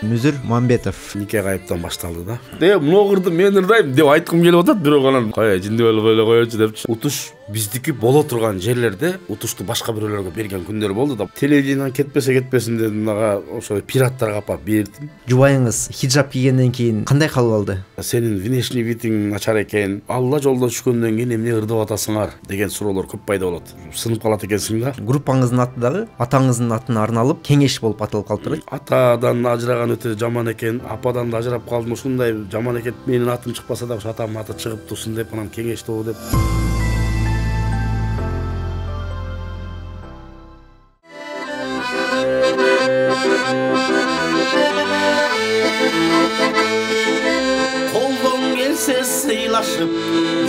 Мүзүр Мамбетов. Нике кайыптан башталды да. Мына кырды мен ырдайм деп айткым келип атат, бирок анан кая жиндеп эле коёчу депчи. Утуш биздики боло турган жерлерде утушту башка бирөөлөргө берген күндөр болду да. Телевидениеден кетпесин дедим, мага ошо пираттарга апарып бердим. Жубайыңыз хиджаб кийгенден кийин кандай кабыл алды? Сенин внешний видиң начар экен, Алла жолдон түшкөндөн кийин эмне ырдап атасыңар деген суроолор көп пайда болот. Сынып калат экенсиң да. Группаңыздын аты дагы атаңыздын атына арналып кеңеш болуп аталып калыптыр. Атадан ажыраган өтө жаман экен, ападан да ажырап калдым, ушундай жаман экен. Менин атым чыкпаса да ошо атамдын аты чыгып турсун деп анан кеңеш тобу деп. Колдон келсе сыйлашып,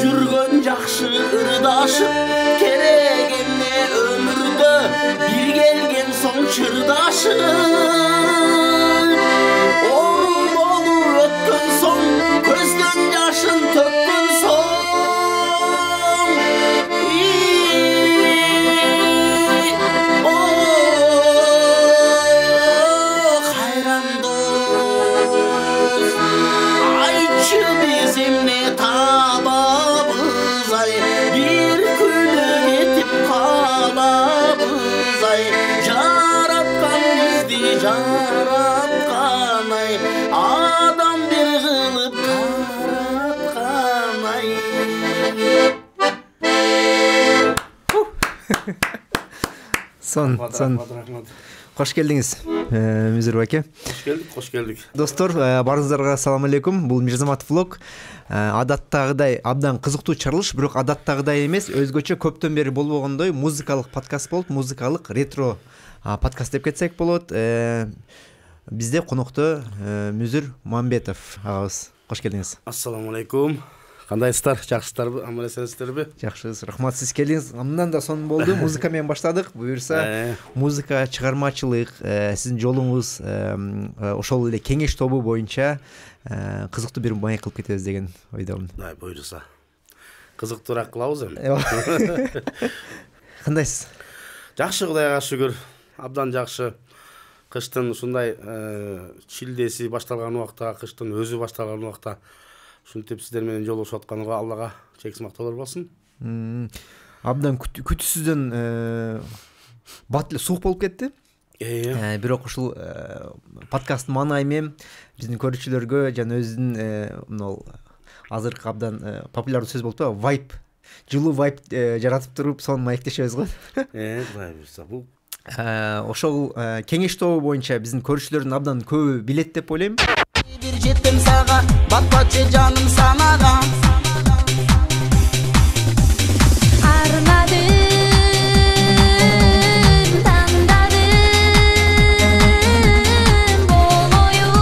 жүргөн жакшы ырдашып, керек эмне өмүрдө бир келген соң чырдашып. Ору болуп өткөн соң, көздөн жашын төккөн соң, кайран дос, айтчы биз эмне табабыз ай, бир күнү кетип калабыз ай, жараткан бизди жараткан ай, адам бир кылып тараткан ай. Сон. Кош келдиңиз, Мүзүр байке. Кош келдик. Достор, барыңыздарга салам алейкум. Бул Мирзаматов влог. Адаттагыдай абдан кызыктуу чыгарылыш, бирок адаттагыдай эмес, өзгөчө көптөн бери болбогондой музыкалык подкаст болуп, музыкалык ретро подкаст деп кетсек болот. Бизде конокто Мүзүр Мамбетов агабыз. Кош келдиңиз. Ассаламу алейкум. Кандайсыздар? Жакшысыздарбы? Аман эсенсиздерби? Жакшысыз. Рахмат, сиз келдиңиз. Андан да сонун болду. Музыка менен баштадык. Буюрса, музыка, чыгармачылык, сиздин жолуңуз ошол эле кеңеш тобу боюнча кызыктуу бир маек кылып кетебиз деген ойдомун. Буйруса. Кызыктуураак кылабыз эми. Кандайсыз? Жакшы, Кудайга шүгүр. Абдан жакшы. Кыштын ушундай чилдеси башталган убакта, кыштын өзү башталган убакта ушинтип сиздер менен жолугушуп атканга Аллага чексиз мактоолор болсун. Абдан күтүүсүздөн бат эле суук болуп кетти. Бирок ушул подкасттын маанай менен биздин көрүүчүлөргө жана өзүнүн мына азыркы абдан популярдуу сөз болуп атпайбы, вайп, жылуу вайп жаратып туруп сонун маектешебиз го. Кудай буйруса, бул ошол кеңеш тобу боюнча биздин көрүүчүлөрдүн абдан көбү билет деп ойлойм. Bir жетtim сага, батпачы жаным санага. Арнадым, тандадым, болоюн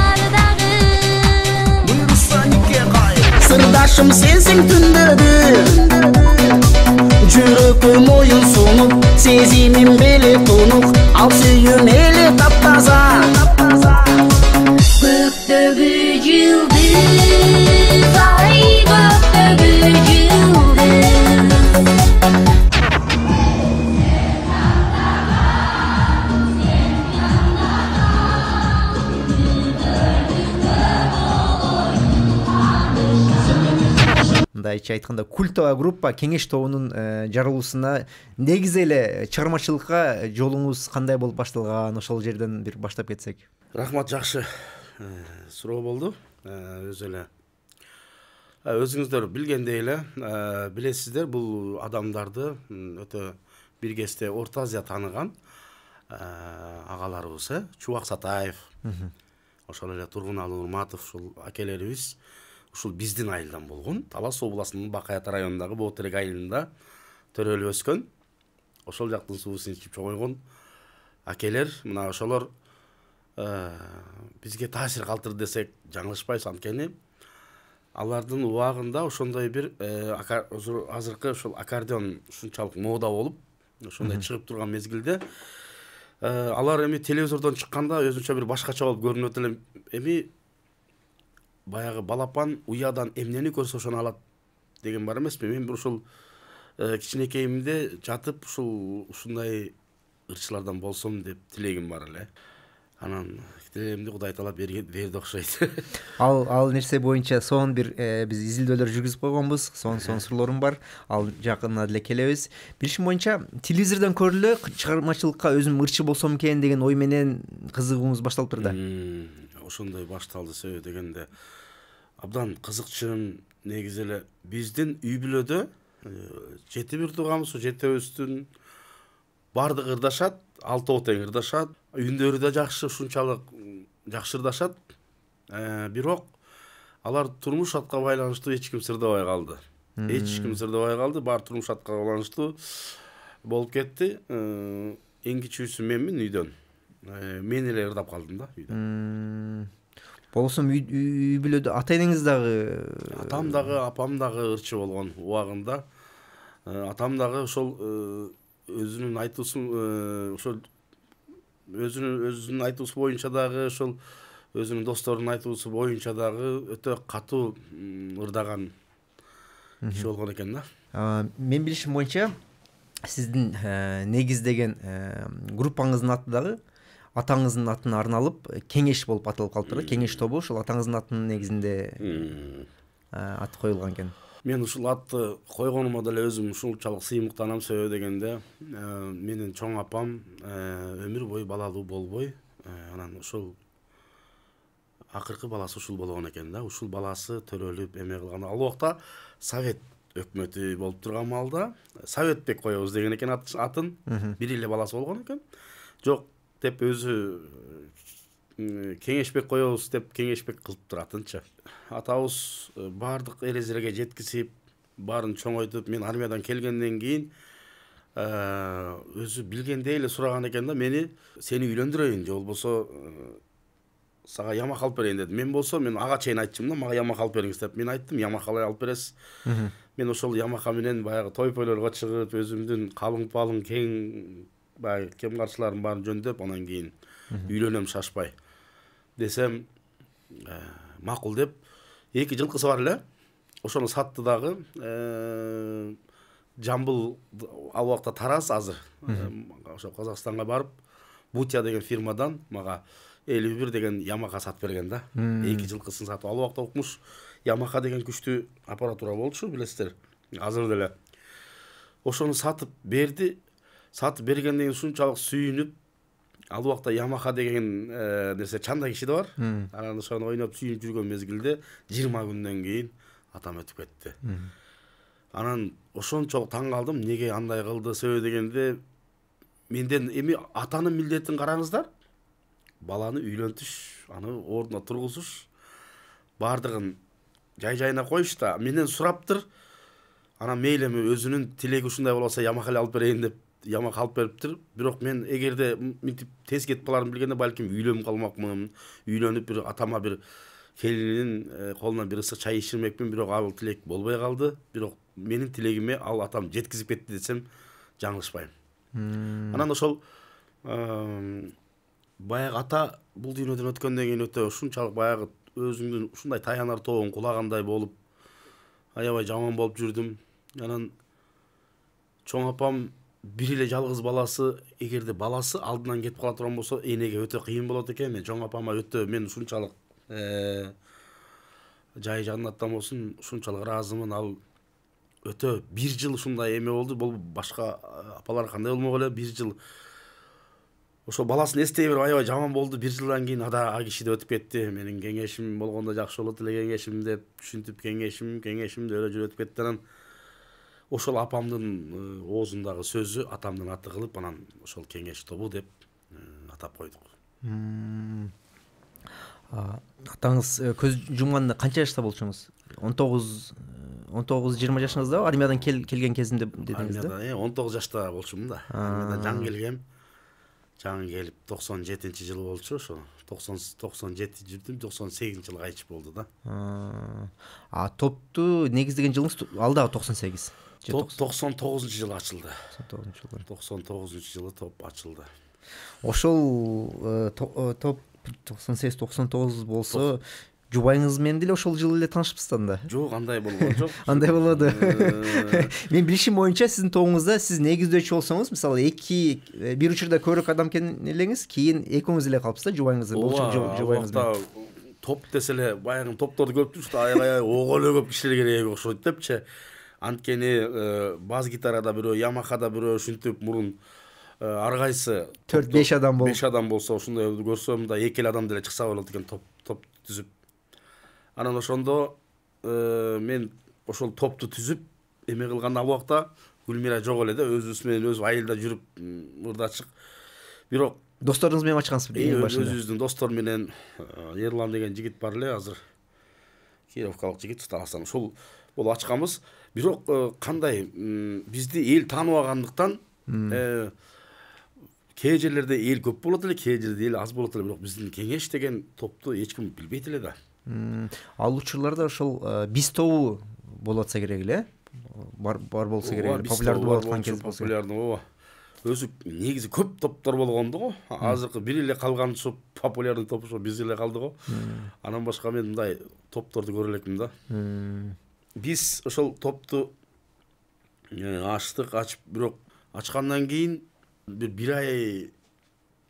ардагым. Буйруса нике кай, сырдашым сенсиң түндөрү. Жүрөкүм оюн сунуп, сезимим беле тунук, ал сүйүүм эле таптаза. Көктөгү жылдыз, ай көктөгү жылдыз. Мындайча айтканда, культовая группа кеңеш тобунун жарылуусуна негизи эле чыгармачылыкка жолуңуз кандай болуп башталган, ошол жерден бир баштап кетсек. Рахмат, жакшы суроо болду. Өзү эле өзүңүздөр билгендей эле билесиздер, бул адамдарды өтө бир кезде Орто Азия тааныган агаларыбыз, Чубак Сатаев, ошол эле Тургуналы Урматов, ушул акелерибиз ушул биздин айылдан болгон. Талас областынын Бакай Ата районундагы Боотерек айылында төрөлүп өскөн. Ошол жактын суусун ичип чоңойгон акелер, мына ошолор бизге таасир калтырды десек жаңылышпайбыз. Анткени алардын убагында ошондой бир азыркы ошол аккордеон ушунчалык мода болуп, ошондой чыгып турган мезгилде алар эми телевизордон чыкканда өзүнчө бир башкача болуп көрүнөт эле. Эми баягы балапан уядан эмнени көрсө ошону алат деген бар эмеспи? Мен бир ушул кичинекейимде жатып ушундай ырчылардан болсом деп тилегим бар эле. Анан тилегимди Кудай таалап берди окшойт. Ал нерсе боюнча сонун бир биз изилдөөлөр жүргүзүп койгонбуз. Сонун суроолорум бар. Ал жакында деле келебиз. Билишим боюнча телевизордон көрүлө чыгармачылыкка өзүм ырчы болсом экен деген ой менен кызыгууңуз башталыптыр да. Ошондой башталды себеби дегенде абдан кызыкчын. Негизи эле биздин үй бүлөдө 7 тууганбыз, 7-өбүздүн баардыгы ырдашат, 6 тең ырдашат. Үндөрү да жакшы, ушунчалык жакшы ырдашат. Бирок алар турмуш атка байланыштуу эч ким сырдабай калды. Баары турмуш атка байланыштуу болуп кетти. Эң кичүүсү менмин үйдөн. Мен эле ырдап калдым да үйдө. Болсом үй бүлөдө ата энеңиз дагы, атам дагы, апам дагы ырчы болгон убагында. Атам дагы ошол өзүнүн айтуусун өзүнүн айтуусу боюнча дагы, ошол өзүнүн досторунун айтуусу боюнча дагы өтө катуу ырдаган киши болгон экен да. Мен билишим боюнча сиздин негиздеген группаңыздын аты дагы атаңыздын атына арналып Кеңеш болуп аталып калыптыр. Кеңеш тобу ошол атаңыздын атынын негизинде аты коюлган экен. Мен ушул атты койгонума деле өзүм ушунчалык сыймыктанам. Себеби дегенде менин чоң апам өмүр бою балалуу болбой, анан ошол акыркы баласы ушул болгон экен да. Ушул баласы төрөлүп эме кылган. Ал убакта Совет өкмөтү болуп турган маалда Советбек коебуз деген экен атын. Бир эле баласы болгон экен. Жок деп өзү Кеңешбек коебуз деп Кеңешбек кылыптыр атынчы. Атабыз баардык эрежелерге жеткизип, баарын чоңойтуп, мен армиядан келгенден кийин өзү билгендей эле сураган экен да, мени сени үйлөндүрөйүн же болбосо сага Ямаха алып берейин деди. Мен болсо мен ага чейин айтчым да, мага Ямаха алып бериңиз деп. Мен айттым, Ямахалай алып бересиз. Мен ошол Ямаха менен баягы той-пойлорго чыгып, өзүмдүн калың-палың кең баягы кем карчыларым баарын жөндөп, анан кийин үйлөнөм шашпай десем, макул деп 2 жылкысы бар эле. Ошону сатты дагы. Жамбыл ал убакта Тараз азыр. Ошо Казакстанга барып, Бутия деген фирмадан мага 51 деген Ямаха сатып берген да. 2 жылкысын сатып. Ал убакта укмуш Ямаха деген күчтүү аппаратура болчу, билесиздер. Азыр деле. Ошону сатып берди. Сатып бергенден кийин ушунчалык сүйүнүп, ал убакта Ямаха деген нерсе чанда кишиде бар. Анан ошону ойноп сүйүнүп жүргөн мезгилде 20 күндөн кийин атам өтүп кетти. Анан ошончолук таң калдым, неге андай кылды, себеби дегенде менден эми атанын милдетин караңыздар. Баланы үйлөнтүш, аны ордуна тургузуш, баардыгын жай-жайына коюш да, менден сураптыр. Анан мейли эми өзүнүн тилеги ушундай болсо Ямаха алып берейин деп Ямаха алып бериптир. Бирок мен эгерде мынтип тез кетип каларын билгенде балким үйлөнүп калмакмын. Үйлөнүп бир атама бир келинин колунан бир ысык чай ичирмекмин, бирок ал тилек болбой калды. Бирок менин тилегиме ал атам жеткизип кетти десем жаңылышпайм. Анан ошол баягы ата бул дүйнөдөн өткөндөн кийин өтө ушунчалык баягы өзүңдүн ушундай таянар тоогун кулагандай болуп, аябай жаман болуп жүрдүм. Анан чоң апам бир эле жалгыз баласы, эгерде баласы алдынан кетип кала турган болсо, энеге өтө кыйын болот экен. Мен чоң апама өтө мен ушунчалык жай жаннаттан болсун, ушунчалык ыраазымын. Ал өтө 1 жыл ушундай эме болду. Бул башка апалар кандай болмок эле, 1 жыл ошо баласын эстей берип аябай жаман болду. 1 жылдан кийин ага киши да өтүп кетти. Менин кеңешим болгондо жакшы болот эле, кеңешим деп түшүнтүп кеңешим деп эле жүрүп өтүп кетти. Анан ошол апамдын оозундагы сөзү атамдын аты кылып, анан ошол Кеңеш тобу деп атап койдук. Атаңыз көз жумганда канча жашта болчуңуз? 19-20 жашыңызда армиядан келген кезинде дедиңиз да? Армияда 19 жашта болчумун да. Армиядан жаңы келгем. Жаңы келип 97-жылы болчу, ошо 97 жүрдүм, 98-жылы кайтыш болду да. Топту негиздеген жылыңыз ал дагы 98. 99-жылы ачылды. 99-жылы топ ачылды. Ошол топ 98-99 болсо жубайыңыз менен деле ошол жылы эле таанышыпсыздар да? Жок, андай болгон жок. Андай болду. Мен билишим боюнча сиздин тобуңузда сиз негиздөөчү болсоңуз, мисалы бир учурда көбүрөөк адам экен элеңиз, кийин экөөңүз эле калыпсыз да жубайыңыз, жубайыңыз менен. Топ десе эле баягы топторду көрүп жүрүп аябай ого эле көп кишилер керек окшойт депчи. Анткени бас гитарада бирөө, Ямахада бирөө ушинтип мурун ар кайсы 4-5 адам болуп 5 адам болсо ошондой көрсөм да 2 адам деле чыкса болот экен топ түзүп. Анан ошондо мен ошол топту түзүп эме кылган ал убакта Гүлмира жок эле да, өзүбүз менен өзү айылда жүрүп ырдачык. Бирок досторуңуз менен ачкансызбы эң башында? Өзүбүздүн достор менен Ерлан деген жигит бар эле, азыр Кировкалык жигит, Таластан. Ошол болуп ачканбыз. Бирок кандай бизди эл тааныбагандыктан кээ жерлерде эл көп болот эле, кээ жерде эл аз болот эле, бирок биздин Кеңеш деген топту эч ким билбейт эле да. Ал учурларда ошол биз тобу болуп атса керек эле, бар болсо керек, популярдуу болуп аткан кез болсо. Популярдуу, ооба. Өзү негизи көп топтор болгондо го, азыркы бир эле калган ушу популярдуу топ ушу биз эле калды го. Анан башка мен мындай топторду көрө элекмин да. Биз ошол топту ачтык, ачып, бирок ачкандан кийин бир ай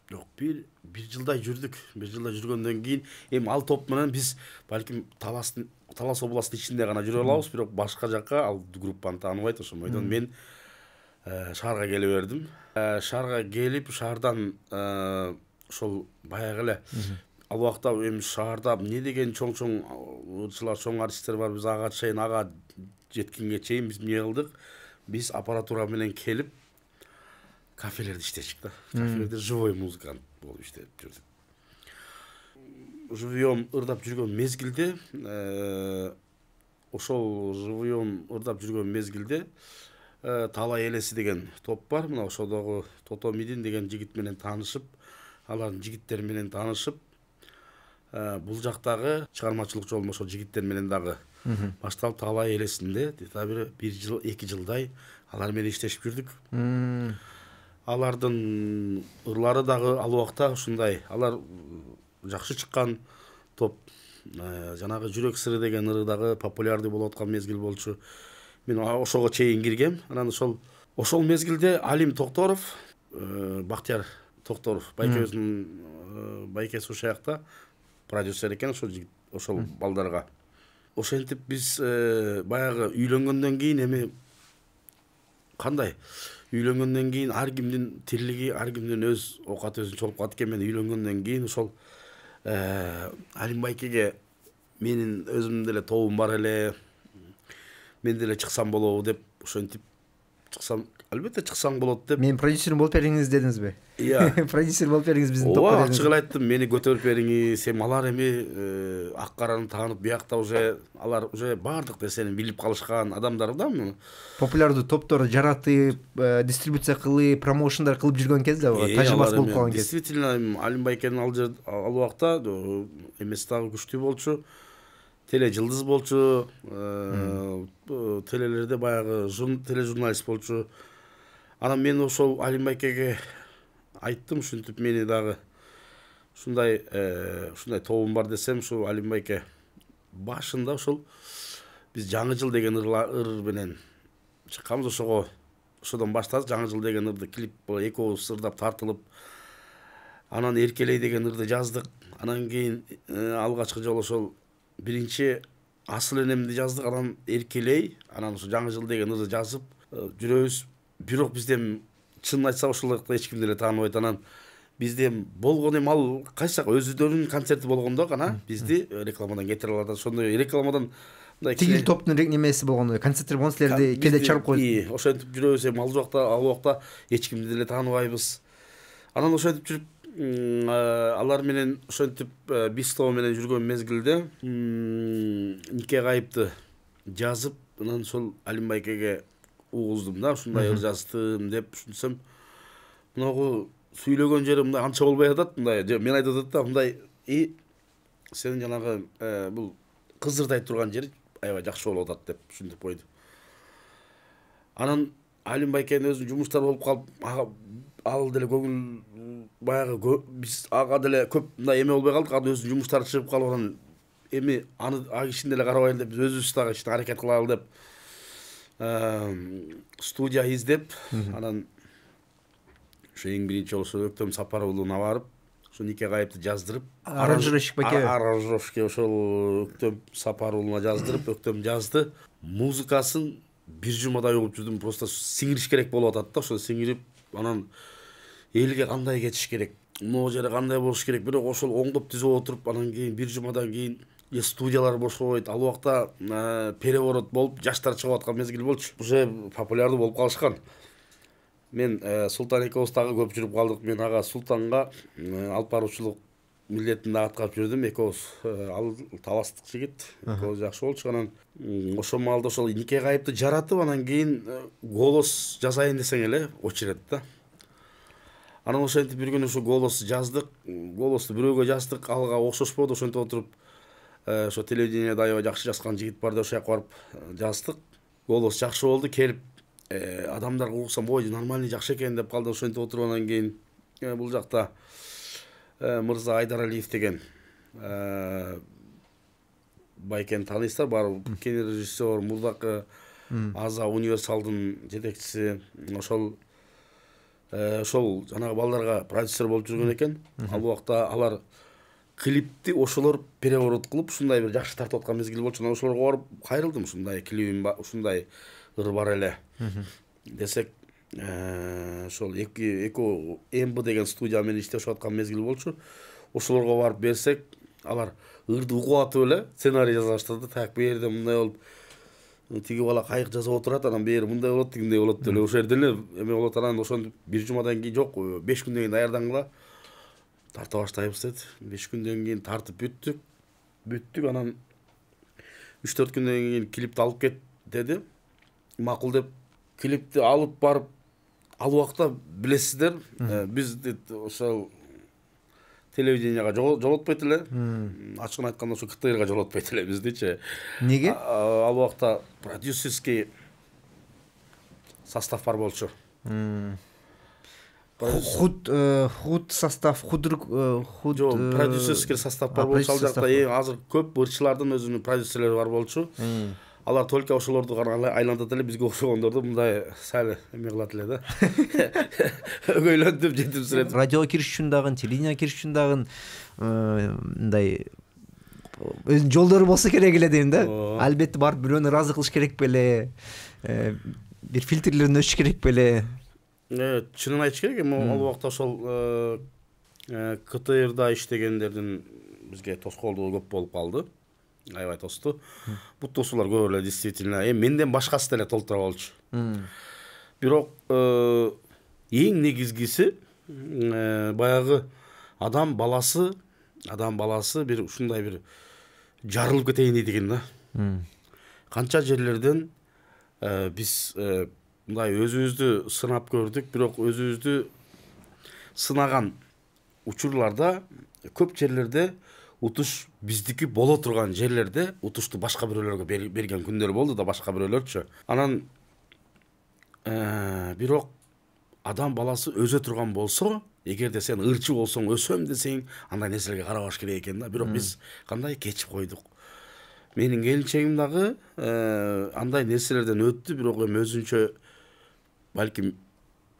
жок, бир жылдай жүрдүк. Бир жылдай жүргөндөн кийин эми ал топ менен биз балким Талас областынын ичинде гана жүрө алабыз, бирок башка жакка ал группаны тааныбайт. Ошондон мен шаарга келе бердим. Шаарга келип, шаардан ошол баягы эле ал убакта эми шаарда эмне деген чоң ырчылар, чоң артисттер бар. Биз ага чейин, ага жеткенге чейин биз эмне кылдык? Биз аппаратура менен келип кафелерде иштечик да. Кафелерде живой музыкант болуп иштеп жүрдүк. Живьем ырдап жүргөн мезгилде, ошол живьем ырдап жүргөн мезгилде Талай элеси деген топ бар. Мына ошодогу Тото Мидин деген жигит менен таанышып, алардын жигиттери менен таанышып, бул жактагы чыгармачылык жолум ошол жигиттер менен дагы башталып, Талай элесинде бир жыл, 2 жылдай алар менен иштешип жүрдүк. Алардын ырлары дагы ал убакта ушундай, алар жакшы чыккан топ. Жанагы Жүрөк сыры деген ыры дагы популярдуу болуп аткан мезгил болчу. Мен ошого чейин киргем. Анан ошол мезгилде Алим Токторов, Бактияр Токторов, байкеси ушаякта продюсер экен, ошол балдарга. Ошентип биз баягы үйлөнгөндөн кийин эми кандай? Үйлөнгөндөн кийин ар кимдин тирлиги, ар кимдин өз оокаты өзүнчө болуп калат экен. Мен үйлөнгөндөн кийин ошол Алим байкеге менин өзүмдүн деле тобум бар эле, мен деле чыксам болобу деп, ошентип чыксам, албетте чыксаң болот деп. Мен продюсерим болуп бериңиз дедиңизби? Иә. Продюсер болуп бериңиз биздин топко дедиңиз. Ачык эле айттым, мени көтөрүп бериңиз. Эми алар эми ак караны таанып, биякта уже алар уже бардык нерсени билип калышкан адамдар да. Популярдуу топторду жаратып, дистрибуция кылып, промоушндар кылып жүргөн кез да, тажрыйбасы болуп калган кез. Действительно, Алим байкенин ал убакта эмеси дагы күчтүү болчу. Теле жылдыз болчу, телелерде баягы тележурналист болчу. Анан мен ошол Алим байкеге айттым, ушинтип мени дагы ушундай тобум бар десем, ушул Алим байке башында ошол биз Жаңы жыл деген ыр менен чыкканбыз. Ошодон баштадык. Жаңы жыл деген ырды клип экөөбүз ырдап тартылып, анан Эркелей деген ырды жаздык. Анан кийин алгачкы жолу ошол биринчи Асыл энемди жаздык, анан Эркелей, анан ошо Жаңы жыл деген ырды жазып жүрөбүз. Бирок бизден чынын айтса ошол убакта эч ким деле тааныбайт. Анан бизден болгон эми ал кайсак өзүлөрүнүн концерти болгондо гана бизди рекламадан кетире алат. Ошондой рекламадан тигил топтун немеси болгондо, концерттер болгондо силерди кээде чыгарып коет. Ошентип жүрөбүз. Эми ал убакта эч кимди деле тааныбайбыз. Анан ошентип жүрүп, алар менен ошентип биз тобу менен жүргөн мезгилде Нике кайыпты жазып, анан ошол Алим байкеге угуздум да, ушундай ыр жаздым деп түшүнсөм, мынагу сүйлөгөн жери мындай анча болбой атат, мындай мен айтып атат да, мындай сенин жанагы бул кызырдай турган жери аябай жакшы болуп атат деп түшүнүп койду. Анан Алим байкенин өзүнүн жумуштары болуп калып, ал деле көңүл баягы биз ага деле көп мындай эме болбой калдык. Анын өзүнүн жумуштары чыгып калып, анан эми аны а кишини деле карабайлы деп биз өзүбүз дагы иште аракет кылалы деп студия издеп анан ошо эң биринчи ошо Өктөм Сапар уулуна барып ошо Нике Кайыпты жаздырып аранжировщикке ошол Өктөм Сапар уулуна жаздырып Өктөм жазды. Музыкасын бир жумадай угуп жүрдүм, просто сиңириш керек болуп атат да, ошо сиңирип анан элге кандай кетиш керек, могу жерде кандай болуш керек, бирок ошол оңдоп түзөп отуруп анан кийин бир жумадан кийин студиялар бошобойт. Ал убакта переворот болуп жаштар чыгып аткан мезгил болчу, уже популярдуу болуп калышкан. Мен Султан экөөбүз дагы көп жүрүп калдык. Мен ага Султанга алып баруучулук милдетин да аткарып жүрдүм. Экөөбүз ал таластык жигит, экөөбүз жакшы болчу. Анан ошол маалда ошол Нике Кайыпты жаратып, анан кийин голос жазайын десең эле очередь да. Анан ошентип бир күнү ошо голос жаздык. Голосту бирөөгө жаздык, алга окшошподу. Ошентип отуруп ошо телевидениеде аябай жакшы жазган жигит бар деп ошол жака барып жаздык. Голос жакшы болду, келип адамдарга угсам, ой, нормальный жакшы экен деп калды. Ошентип отуруп анан кийин бул жакта Мырза Айдаралиев деген байкени тааныйсыздар, баары кинорежиссер, мурдакы Аза Универсалдын жетекчиси. Ошол жанагы балдарга продюсер болуп жүргөн экен. Ал убакта алар клипти ошолор переворот кылып ушундай бир жакшы тартып аткан мезгил болчу. Анан ошолорго барып кайрылдым, ушундай клибим ушундай ыр бар эле десек, ошол эко МБ деген студия менен иштешип аткан мезгил болчу. Ошолорго барып берсек, алар ырды угуп атып эле сценарий жаза баштады. Так, бу жерде мындай болуп, тиги бала кайык жазып отурат, анан бери мындай болот, тигиндей болот деп эле ошол жерде эле эме болот. Анан ошону бир жумадан кийин, жок, 5 күндөн кийин даярдаңыла, тарта баштайбыз деді. 5 күндөн кийин тартып бүттүк. Анан 3-4 күндөн кийин клипти алып кет деди. Макул деп клипти алып барып, ал убакта билесиздер, биз ошол телевиденияга жолотпойт эле. Ачыгын айтканда ошо КТРга жолотпойт эле биздичи. Неге? Ал убакта продюсерский состав бар болчу. Худ состав, продюсерский состав бар болчу. Ал жакта азыр көп ырчылардын өзүнүн продюсерлери бар болчу. Алар только ошолорду гана айлантат эле, бизге окшогондорду мындай сәл эме кылат эле да. Өгөйлөтүп жетимсиретип. Радиого кириш үчүн дагы, телевидение кириш үчүн дагы мындай өзүнүн жолдору болсо керек эле дейм да. Албетте барып бирөөнү ыраазы кылыш керек беле, бир фильтрлерин өчүш керек беле. Чынын айтыш керек, эми ал убакта ошол КТРда иштегендердин бизге тоскоолдугу көп болуп калды. Аябай тосту. Бут тосуулар көп эле действительно. Менден башкасы деле толтура болчу. Бирок эң негизгиси баягы адам баласы бир ушундай бир жарылып кетейин дейт экен да. Канча жерлерден биз мындай өзүбүздү сынап көрдүк, бирок өзүбүздү сынаган учурларда көп жерлерде утуш биздики боло турган жерлерде утушту башка бирөөлөргө берген күндөр болду да, башка бирөөлөрчү. Анан бирок адам баласы өзө турган болсо, эгерде сен ырчы болсоң, өсөм десең, андай нерселерге карабаш керек экен да. Бирок биз кандай кечип койдук. Менин келинчегим дагы андай нерселерден өттү, бирок эми өзүнчө балким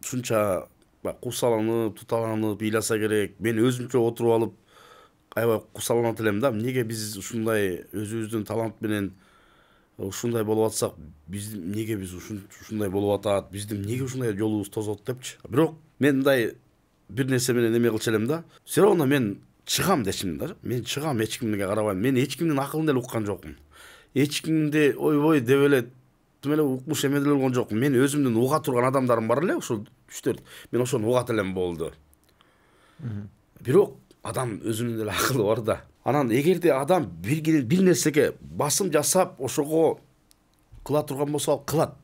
ушунча кусаланып, туталанып ыйласа керек. Мен өзүмчө отуруп алып аябай кусаланат элем да. Неге биз ушундай өзүбүздүн талант менен ушундай болуп атсак, биз неге биз ушундай болуп атат, биздин неге ушундай жолубуз тозот депчи. Бирок мен мындай бир нерсе менен эме кылчу элем да. Все равно мен чыгам дечим да. Мен чыгам, эч кимге карабайм. Мен эч кимдин акылын деле уккан жокмун. Эч кимди ойбой деп эле тим эле укмуш эме деле болгон жокмун. Мен өзүмдүн уга турган адамдарым бар эле, ушул 3-4. Мен ошону угат элем болду. Бирок адам өзүнүн деле акылы бар да. Анан эгерде адам бир нерсеге басым жасап, ошого кыла турган болсо, ал кылат.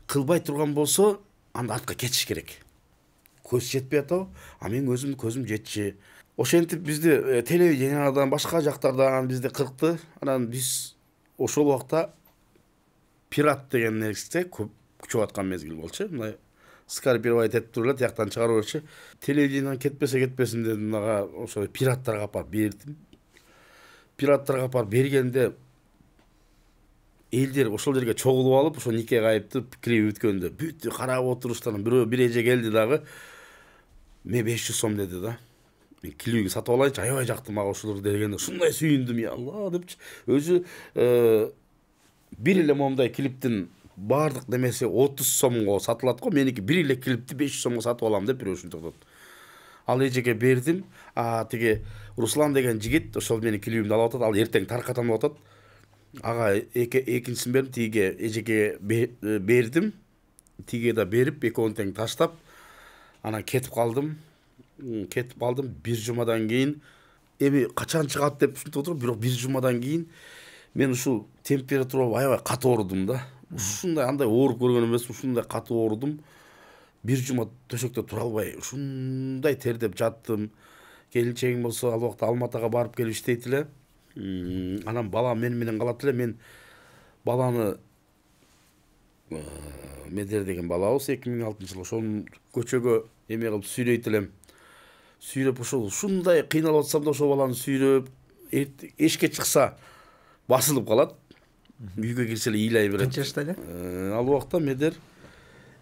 Кылбай турган болсо, анда артка кетиш керек. Көз жетпей атабы? А мен өзүмдүн көзүм жетчи. Ошентип бизди телевидениядан, башка жактардан бизди кыркты. Анан биз ошол убакта пират деген нерсе көп күчөп аткан мезгил болчу. Мындай скарпировать этип туруп эле тияктан чыгарып берчү. Телевиденияден кетпесе кетпесин дедим, ага ошо пираттарга апарып бердим. пираттарга апарып бергенде элдер ошол жерге чогулуп алып ошо нике кайыпты клип өткөндө бүт карап отуруштан бирөө бир эже келди дагы мен 500 сом деди да. Мен клипти сатып алайынчы, аябай жакты мага ошолор дегенде ушундай сүйүндүм, я Алла депчи. Өзү бир эле момундай клиптин баардык немеси 30 сомго сатылат го, меники бир эле клипти 500 сомго сатып алам деп бирөө ушинтип атат. Ал эжеге бердим. Тиги Руслан деген жигит ошол менин клипимди алып атат, ал эртең таркатам деп атат. Ага экинчисин бердим, тиге эжеге бердим. Тиге да берип, экөөнү тең таштап, анан кетип калдым. Бир жумадан кийин эми качан чыгат деп ушинтип отуруп, бирок бир жумадан кийин мен ушул температурага аябай катуу оорудум да. Ушундай андай ооруп көргөн эмес, ушундай катуу оорудум. Бир жума төшөктө тура албай ушундай тердеп жаттым. Келинчегим болсо ал убакта Алматыга барып келип иштейт эле. Анан балам менен калат эле. Мен баланы Медер деген балабыз 2006-жылы ошону көчөгө эме кылып сүйрөйт элем. Сүйрөп ушундай кыйналып атсам да ошол баланы сүйрөп эшикке чыкса басылып калат. Үйгө кирсе эле ыйлай берет. Канча жашта эле? Ал убакта Медер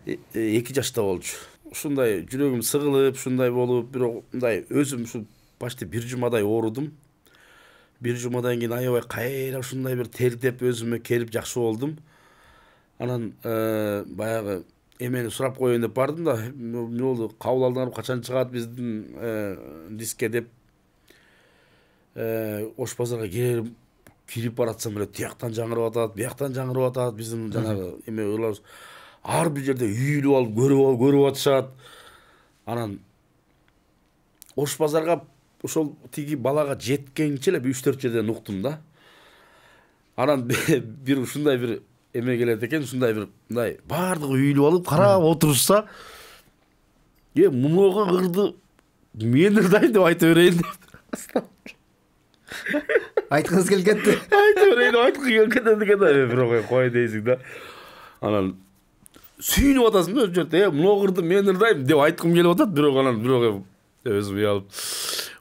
2 жашта болчу. Ушундай жүрөгүм сыгылып, ушундай болуп, бирок мындай өзүм ушу почти бир жумадай оорудум. Бир жумадан кийин аябай кайра ушундай бир тердеп өзүмө келип жакшы болдум. Анан баягы эмени сурап коеюн деп бардым да, эмне болду, кабыл алдыңарбы, качан чыгат биздин диске деп. Ош базарга кирип баратсам эле тияктан жаңырып атат, бияктан жаңырып атат, биздин жанагы эме ырлар ар бир жерде үйүлүп алып көрүп атышат. Анан Ош базарга ошол тиги балага жеткенче эле 3-4 жерден уктум да. Анан бир ушундай бир эме келет экен, ушундай бир мындай баардыгы үйүлүп алып карап отурушса, мунуга кырды мен ырдайм деп айта берейин деп. Айткыңыз келгенди. Айта берейин, айткым келгенде экен, бирок кой дейсиң да. Анан сүйүнүп атасың да, өз жерде, мунуга кырды мен ырдайм деп айткым келип атат, бирок өзүм уялып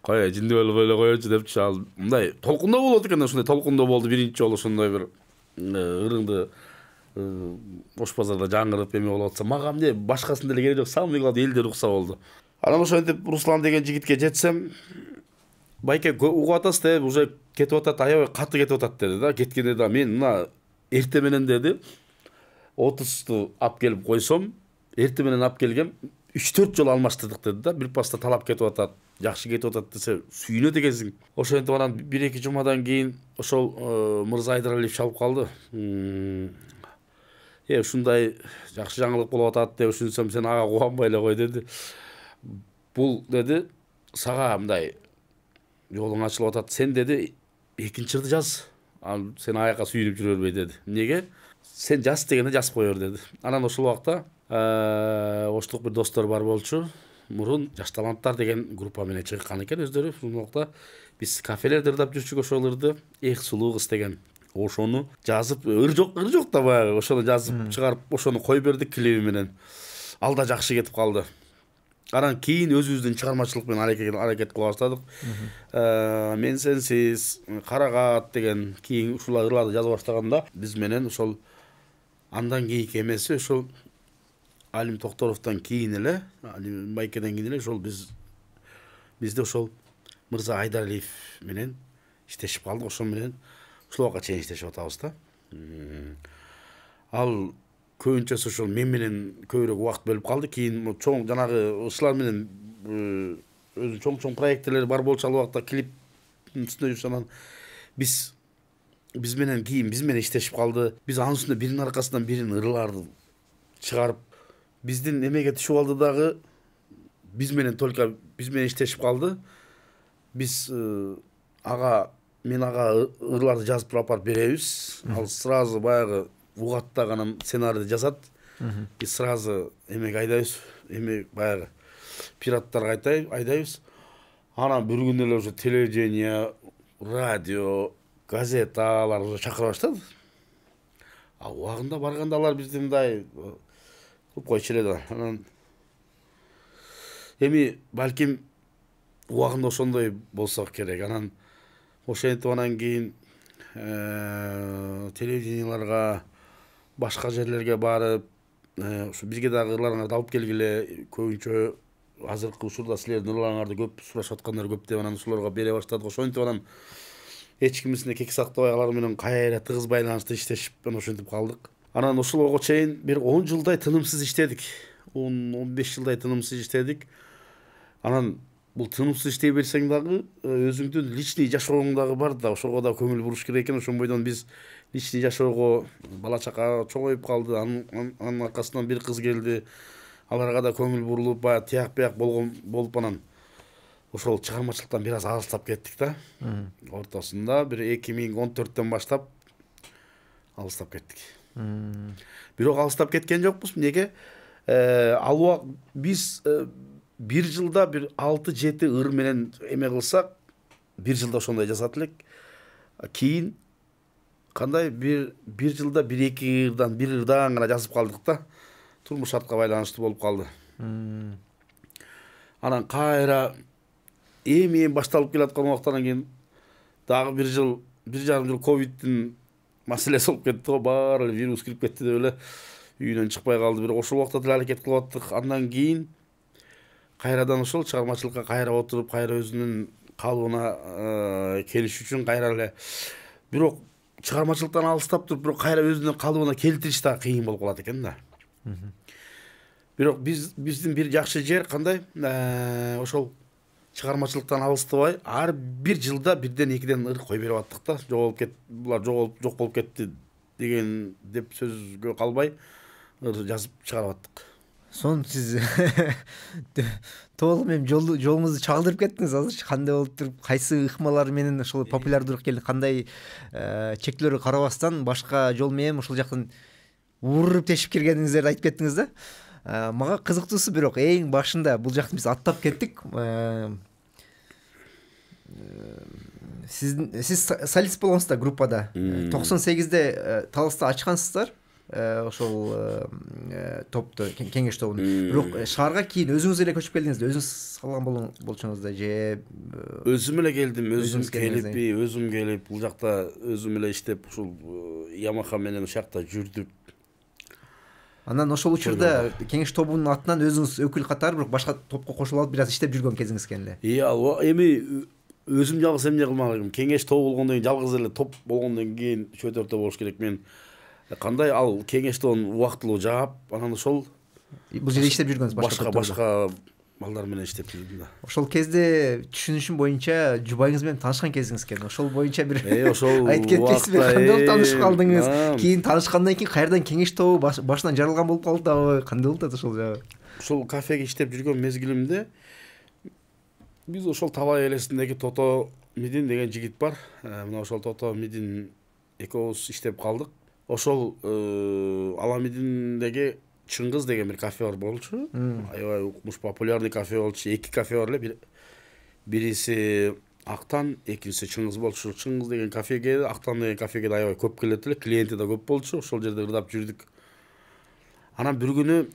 кой жиндеп эле коечу депчи. Ал мындай толкундоо болот экен, ушундай толкундоо болду биринчи жолу, ушундай бир ырыңды Ош базарда жаңырып эме болуп атса, мага эмне башкасын деле кереги жок, самый главный элдер укса болду. Анан ошентип Руслан деген жигитке жетсем, байке угуп атасыз деп, уже кетип атат, аябай каты кетип атат деди да. Кеткенде да мен мына эрте менен деди 30-ту ап келип койсом, эрте менен ап келгем, 3-4 жолу алмаштырдык деди да. Бир паста талап кетип атат, жакшы кетип атат десе сүйүнөт экенсиң. Ошентип анан 1-2 жумадан кийин ошол Мырза Айдаралиев чалып калды. Ушундай жакшы жаңылык болуп атат деп ушунсам, сен ага кубанбай эле кой деди. Бул деди, сага мындай жолуң ачылып атат. Сен деди экинчи ырды жаз. Ал сен аякка сүйүнүп жүрө бербей деди. Эмнеге? Сен жаз дегенде жазып кой бер деди. Анан ошол убакта оштук бир достор бар болчу. Мурун Жаш таланттар деген группа менен чыккан экен өздөрү. Ошол убакта биз кафелерде ырдап жүрчүк ошол ырды. Эх сулуу кыз деген. Ошону жазып, ыр жок да баягы, ошону жазып чыгарып, ошону кой бердик клиби менен. Ал да жакшы кетип калды. Анан кийин өзүбүздүн чыгармачылык менен аракет кыла баштадык. Мен сенсиз, Карагат деген кийин ушулар ырларды жаза баштаганда, биз менен ошол андан кийинки эмеси ошол Алим Токторовдон кийин эле, Алим Байкеден кийин эле ошол бизде ошол Мырза Айдаралиев менен иштешип калдык. Ошол менен ушул убакка чейин иштешип атабыз да. Ал көбүнчөсү ошол мен менен көбүрөөк убакыт бөлүп калды. Кийин чоң жанагы ушулар менен өзүнүн чоң проекттери бар болчу. Ал убакта клиптин үстүндө жүрүш, анан биз менен иштешип калды. Биз анын үстүндө биринин аркасынан бирин ырларды чыгарып, биздин эмеге түшүп алды дагы. Биз менен иштешип калды. Биз мен ага ырларды жазып апарып беребиз. Ал сразу баягы угат да анан сценарийди жазат. Биз сразу эмеге айдайбыз, баягы пираттарга айдайбыз. Анан бир күнү эле уже телевидение, радио, газеталар уже чакыра баштады. Убагында барганда алар бизди мындай кылып койчу эле да. Анан балким убагында ошондой болсо керек. Анан ошентип анан кийин телевиденияларга башка жерлерге барып ушу бизге дагы ырларыңарды алып келгиле, көбүнчө азыркы учурда силердин ырларыңарды көп сурашып аткандар көп деп анан ушуларга бере баштадык. Ошентип анан эч кимисине кек сактабай алар менен кайра тыгыз байланышта иштешип анан ошентип калдык. Анан ошолорго чейин бир 10 жылдай тынымсыз иштедик. 10-15 жылдай тынымсыз иштедик. Анан бул тынымсыз иштей берсең дагы өзүңдүн личный жашооң дагы бар да, ошого да көңүл буруш керек экен. Ошондойдон биз личный жашоого бала чака чоңоюп калды. Анын аркасынан бир кыз келди. Аларга да көңүл бурулуп, баягы тияк бияк болуп анан ошол чыгармачылыктан бир аз алыстап кеттик да. Ортосунда бир 2014төн баштап алыстап кеттик. Бирок алыстап кеткен жокпуз. Неге? Ал биз бир жылда бир 6-7 ыр менен эме кылсак, бир жылда ошондой жазат элек. Кийин кандай бир жылда 1-2 ырдан, бир ырдан гана жазып калдык да. Турмуш шартка байланыштуу болуп калды. Анан кайра эми башталып келаткан убактан кийин дагы бир жарым жыл ковидтин маселеси болуп кетти го, баары вирус кирип кетти деп эле үйүнөн чыкпай калды. Бирок ошол убакта деле аракет кылып аттык. Андан кийин кайрадан ошол чыгармачылыкка кайра отуруп, кайра өзүнүн калыбына келиш үчүн кайра эле. Бирок чыгармачылыктан алыстап туруп, бирок кайра өзүнүн калыбына келтириш да кыйын болуп калат экен да. Бирок биздин бир жакшы жер кандай? Ошол чыгармачылыктан алыстабай, ар бир жылда бирден экиден ыр кой берип аттык да. Булар жок болуп кетти деген деп сөзгө калбай ыр жазып чыгарып аттык. Сон сиз толук эми жолуңузду чагылдырып кеттиңиз. Азырчы кандай болуп туруп, кайсы ыкмалар менен ошол популярдуулук келди, кандай чектөөлөргө карабастан башка жол менен ошол жактан уруп тешип киргениңиздерди айтып кеттиңиз да. Мага кызыктуусу бирок эң башында бул жактан биз аттап кеттик. Сиз солист болгонсуз да группада. 98-де Таласта ачкансыздар. Ошол топту, кеңеш тобун. Бирок шаарга кийин өзүңүз эле көчүп келдиңиз да, өзүңүз салган болчуңуз да же өзүм эле келдим, өзүм келип, бул жакта өзүм эле иштеп, ушул Ямаха менен ошол жакта жүрдүк. Анан ошол учурда кеңеш тобунун атынан өзүңүз өкүл катары бирок башка топко кошулуп алып бир аз иштеп жүргөн кезиңиз экен эле. Эми өзүм жалгыз эмне кылмак элем. Кеңеш тобу болгондон кийин, жалгыз эле топ болгондон кийин чөтөртө болуш керек. Мен кандай ал кеңеш тобун убактылуу жаап, анан ошол бул жерде иштеп жүргөнсүз башка балдар менен иштеп жүрдүм да. Ошол кезде түшүнүшүм боюнча жубайыңыз менен таанышкан кезиңиз экен. Ошол боюнча бир ошол айтып кетпейсизби? Кандай болуп таанышып калдыңыз? Кийин таанышкандан кийин кайрадан кеңеш тобу башынан жарылган болуп калдыбы? Кандай болуп атат ошол жагы? Ошол кафеге иштеп жүргөн мезгилимде биз ошол Талай элесиндеги Тото Мидин деген жигит бар. Мына ошол Тото Мидин экөөбүз иштеп калдык. Ошол Аламидиндеги Чыңгыз деген бир кафе бар болчу. Аябай укмуш популярный кафе болчу. 2 кафе бар эле. Бириси Актан, экинчиси Чыңгыз болчу. Чыңгыз деген кафеге, Актан деген кафеге да аябай көп келет эле. Клиенти да көп болчу. Ошол жерде ырдап жүрдүк. Анан бир күнү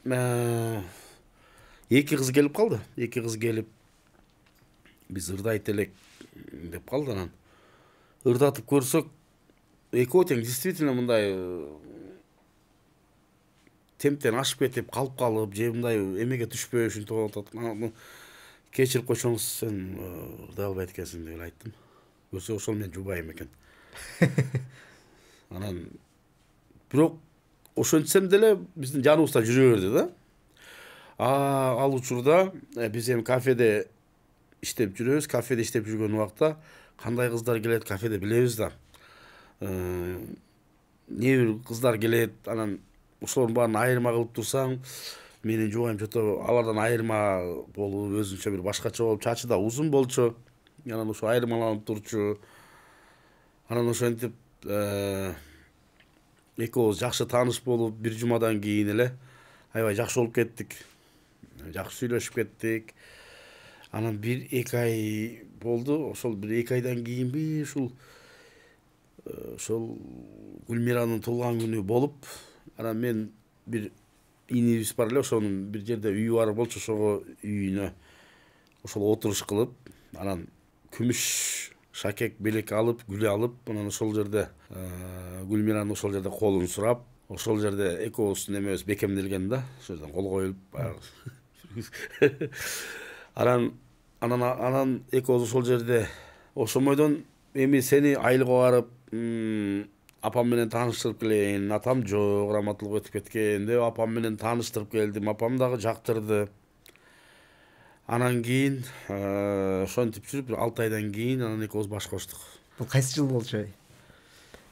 2 кыз келип калды. 2 кыз келип биз ырдайт элек деп калды. Анан ырдатып көрсөк, экөө тең действительно мындай темптен ашып кетип, калып, же мындай эмеге түшпөй ушинтип болуп атат. Кечирип койсоңуз, сен ырдай албайт экенсиң деп айттым. Көрсө ошол менен жубайым экен. Анан бирок ошентсем деле биздин жаныбызда жүрө берди да. Ал учурда биз эми кафеде иштеп жүрөбүз. Кафеде иштеп жүргөн убакта кандай кыздар келет кафеде билебиз да. Не бир кыздар келет, анан ошолордун баарын айырма кылып турсаң, менин жубайым чото алардан айырма болуп, өзүнчө бир башкача болуп, чачы да узун болчу. Анан ошо айырмаланып турчу. Анан ошентип экөөбүз жакшы тааныш болуп, бир жумадан кийин эле аябай жакшы болуп кеттик. Жакшы сүйлөшүп кеттик. Анан 1-2 ай болду. Ошол 1-2 айдан кийинби ошол Гүлмиранын туулган күнү болуп, анан мен бир инибиз бар эле, ошонун бир жерде үйү бар болчу, ошого үйүнө ошол отуруш кылып, анан күмүш Шакек белек алып, гүл алып, анан ошол жерде Гүлмиранын ошол жерде колун сурап, ошол жерде экөөбүздүн эмебиз бекемделген да, ошол жерден кол коюлуп анан экөөбүз ошол жерде ошомойдон эми сени айылга барып апам менен тааныштырып келейин, атам жок, раматылык өтүп кеткен деп апам менен тааныштырып келдим, апам дагы жактырды. Анан кийин ошентип жүрүп 6 айдан кийин анан экөөбүз баш коштук. Бул кайсы жыл болчу?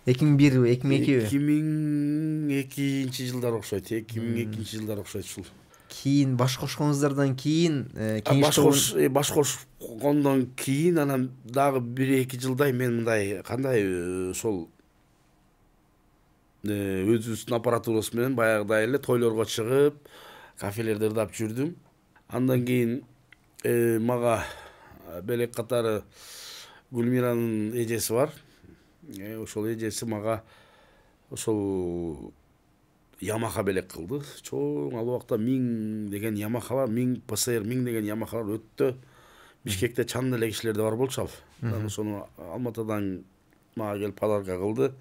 2001 2002 жылдар окшойт. 2002 жылдар окшойт ушул. Кийин баш кошконуңуздардан кийин баш кошкондон кийин анан дагы 1-2 жылдай мен мындай кандай ошол өзүбүздүн аппаратурабыз менен баягыдай эле тойлорго чыгып, кафелерде ырдап жүрдүм. Андан кийин мага белек катары Гүлмиранын эжеси бар. Ошол эжеси мага ошол Ямаха белек кылды. Чоң ал убакта 1000 деген Ямаха бар, 1000 ПСР 1000 деген Ямаха бар. Өттө Бишкекте чан эле кишилерде бар болчу ал. Анан ошону Алматыдан мага келип подарка кылды.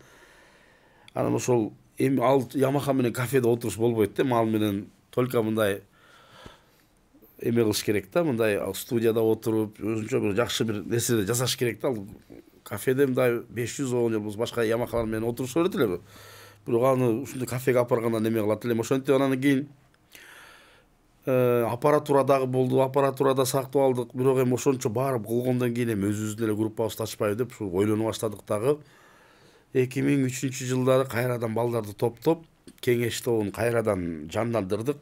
Анан ошол эми ал Ямаха менен кафеде отуруш болбойт да, мал менен только мындай эме кылыш керек да, мындай студияда отуруп, өзүнчө бир жакшы бир нерсе жасаш керек да. Ал кафеде мындай 510 жыл башка Ямахалар менен отуруша берет эле. Бирок аны ушундай кафеге алып барганда неме кылат элем. Ошентип анан кийин аппаратура дагы болду, аппаратурада сактап алдык. Бирок эми ошончо барып кылгондон кийин эми өзүбүздүн эле группабызды ачпайбы деп ушу ойлоно баштадык дагы. 2003 жылдары кайрадан балдарды топтоп, кеңеш тобун кайрадан жандандырдык.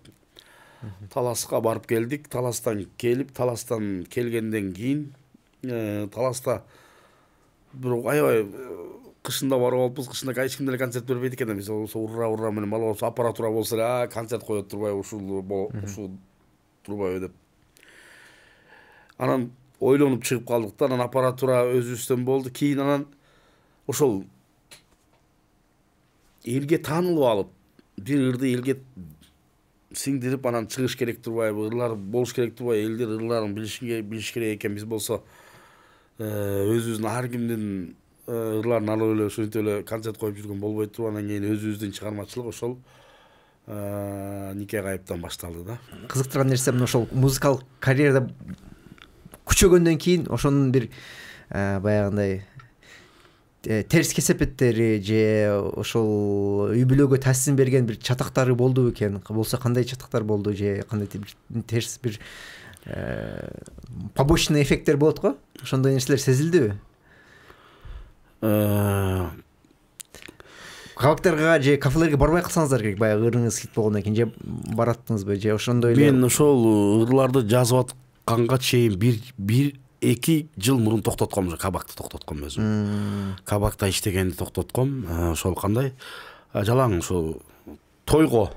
Таласка барып келдик. Таластан келгенден кийин Таласта бирок аябай кышында барып алыппыз. Кышында эч ким деле концерт бербейт экен. Биз ура менен мал болсо аппаратура болсо эле концерт коет турбайбы, ушул турбайбы деп. Анан ойлонуп чыгып калдык да. Анан аппаратура өзүбүздөн болду. Кийин анан ошол элге таанылып алып, бир ырды элге сиңдирип анан чыгыш керек турбайбы, ырлар болуш керек турбайбы, элдер ырларын билиш керек экен. Биз болсо өзүбүздүн ар кимдин ырларын алып эле ошентип эле концерт коюп жүргөн болбойт турбу. Анан кийин өзүбүздүн чыгармачылык ошол Нике Кайыптан башталды да. Кызыктырган нерсе мына ошол музыкалык карьерада күчөгөндөн кийин ошонун бир баягындай терс кесепеттери же ошол үй бүлөгө таасирин берген бир чатактары болду экен. Болсо кандай чатактар болду же кандай терс бир побочный эффекттер болот го? Ошондой нерселер сезилдиби? Кабактарга же кафелерге барбай калсаңыздар керек, баягы ырыңыз хит болгондон кийин же бараттыңызбы же ошондой эле? Мен ошол ырларды жазып атканга чейин 1-2 жыл мурун токтотком, кабакты токтотком өзүм. Кабакта иштегенди токтотком. Ошол кандай? Жалаң ошол тойго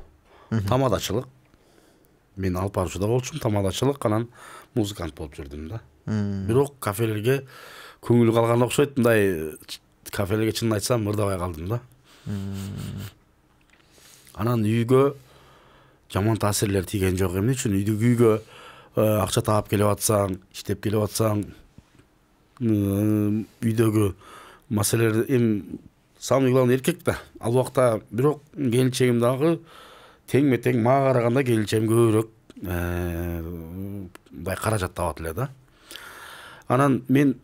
тамадачылык. Мен алып баруучу да болчумун, тамадачылык, анан музыкант болуп жүрдүм да. Бирок кафелерге көңүл калган окшойт. Мындай кафелерге чынын айтсам ырдабай калдым да. Анан үйгө жаман таасирлер тийген жок. Эмне үчүн үйгө акча таап келип атсаң, иштеп келип атсаң, үйдөгү маселелер самый главный эркек да. Ал убакта бирок келинчегим дагы тең мага караганда келинчегим көбүрөөк мындай каражат табат эле да. Анан мен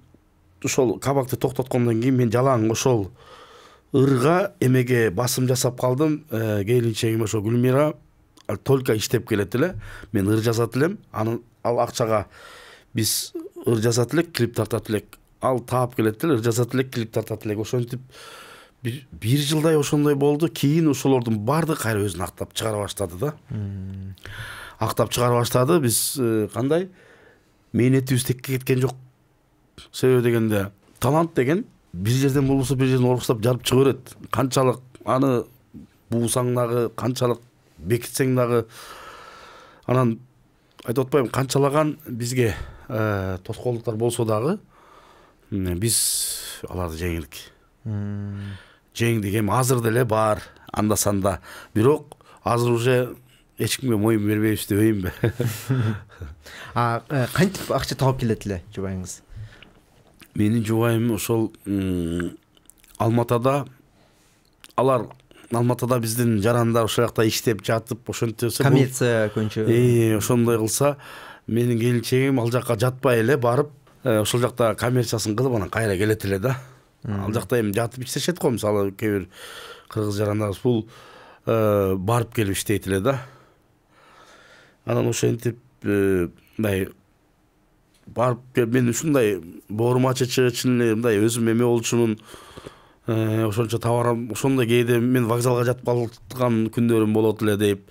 ошол кабакты токтоткондон кийин мен жалаң ошол ырга эмеге басым жасап калдым. Келинчегим ошо Гүлмира только иштеп келет эле, мен ыр жазат элем. Ал акчага биз ыр жазат элек, клип тартат элек. Ал таап келет эле, ыр жазат элек, клип тартат элек. Ошентип бир жылдай ошондой болду. Кийин ошолордун баардыгы кайра өзүн актап чыгара баштады да. Актап чыгара баштады. Биз кандай мээнетибиз текке кеткен жок. Себеби дегенде талант деген бир жерден болбосо бир жерден оруксап жарып чыга берет. Канчалык аны буусаң дагы, канчалык бекитсең дагы, анан айтып атпайбы, канчалаган бизге тоскоолдуктар болсо дагы биз аларды жеңдик. Жеңдик. Эми азыр деле бар, анда санда. Бирок азыр уже эч кимге моюн бербейбиз дебейинби? Кантип акча таап келет эле жубайыңыз? Менин жубайым ошол Алматада, алар Алматада биздин жарандар ошол жакта иштеп жатып ошентсе коммерция көбүнчө ошондой кылса, менин келинчегим ал жакка жатпай эле барып ошол жакта коммерциясын кылып анан кайра келет эле да. Ал жакта эми жатып иштешет го, мисалы кээ бир кыргыз жарандарыбыз бул барып келип иштейт эле да. Анан ошентип мындай барып мен ушундай боорум ачычы чын эле мындай өзүм эме болчумун. Ошончо товарым ошондой кээде мен вокзалга жатып калган күндөрүм болот эле деп,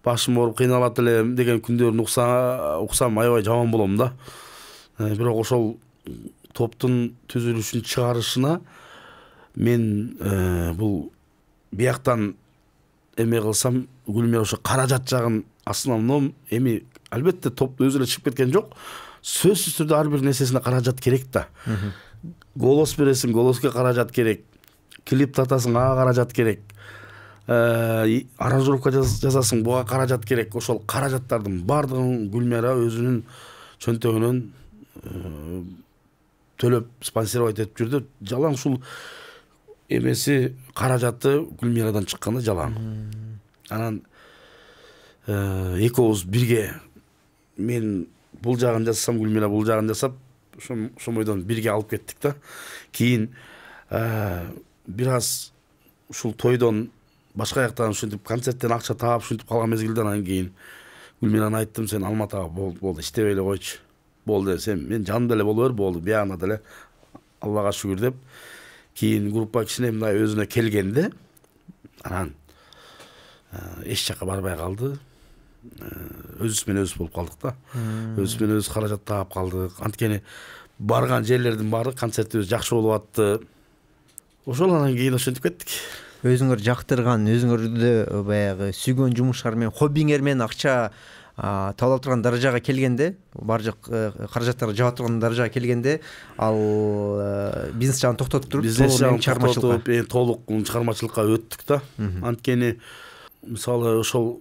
башым ооруп кыйналат эле деген күндөрүн уксам аябай жаман болом да. Бирок ошол топтун түзүлүшүн чыгарышына мен бул бияктан эме кылсам, Гүлмира ошо каражат жагын основном эми албетте топ өзү эле чыгып кеткен жок. Сөзсүз түрдө ар бир нерсесине каражат керек да. Голос бересиң, голоско каражат керек. Клип татасың, ага каражат керек. Аранжировка жазасың, буга каражат керек. Ошол каражаттардын бардыгын Гүлмира өзүнүн чөнтөгүнөн төлөп спонсировать этип жүрдү. Жалаң ушул эмеси каражаты Гүлмирадан чыкканда жалаң. Анан экөөбүз бирге, мен бул жагын жасасам, Гүлмира бул жагын жасап, ошомойдон бирге алып кеттик да. Кийин бир аз ушул тойдон башка жактан ушинтип концерттен акча таап ушинтип калган мезгилде анан кийин Гүлмирага айттым, сен Алматага болду иштебей эле койчу. Болду, сен мен жанымда эле боло бер, болду, биягына деле Аллага шүгүр деп. Кийин группа кичине мындай өзүнө келгенде анан эч жака барбай калды. Өзүбүз менен өзүбүз болуп калдык да. Өзүбүз менен өзүбүз каражат таап калдык. Анткени барган жерлердин баары концертибиз жакшы болуп атты. Ошол анан кийин ошентип кеттик. Өзүңөр жактырган, өзүңөрдү баягы сүйгөн жумуштар менен, хоббиңер менен акча таба турган даражага келгенде, бардык каражаттарды жаба турган даражага келгенде, ал бизнес жагын токтотуп туруп, толук чыгармачылыкка өттүк да. Анткени мисалы ошол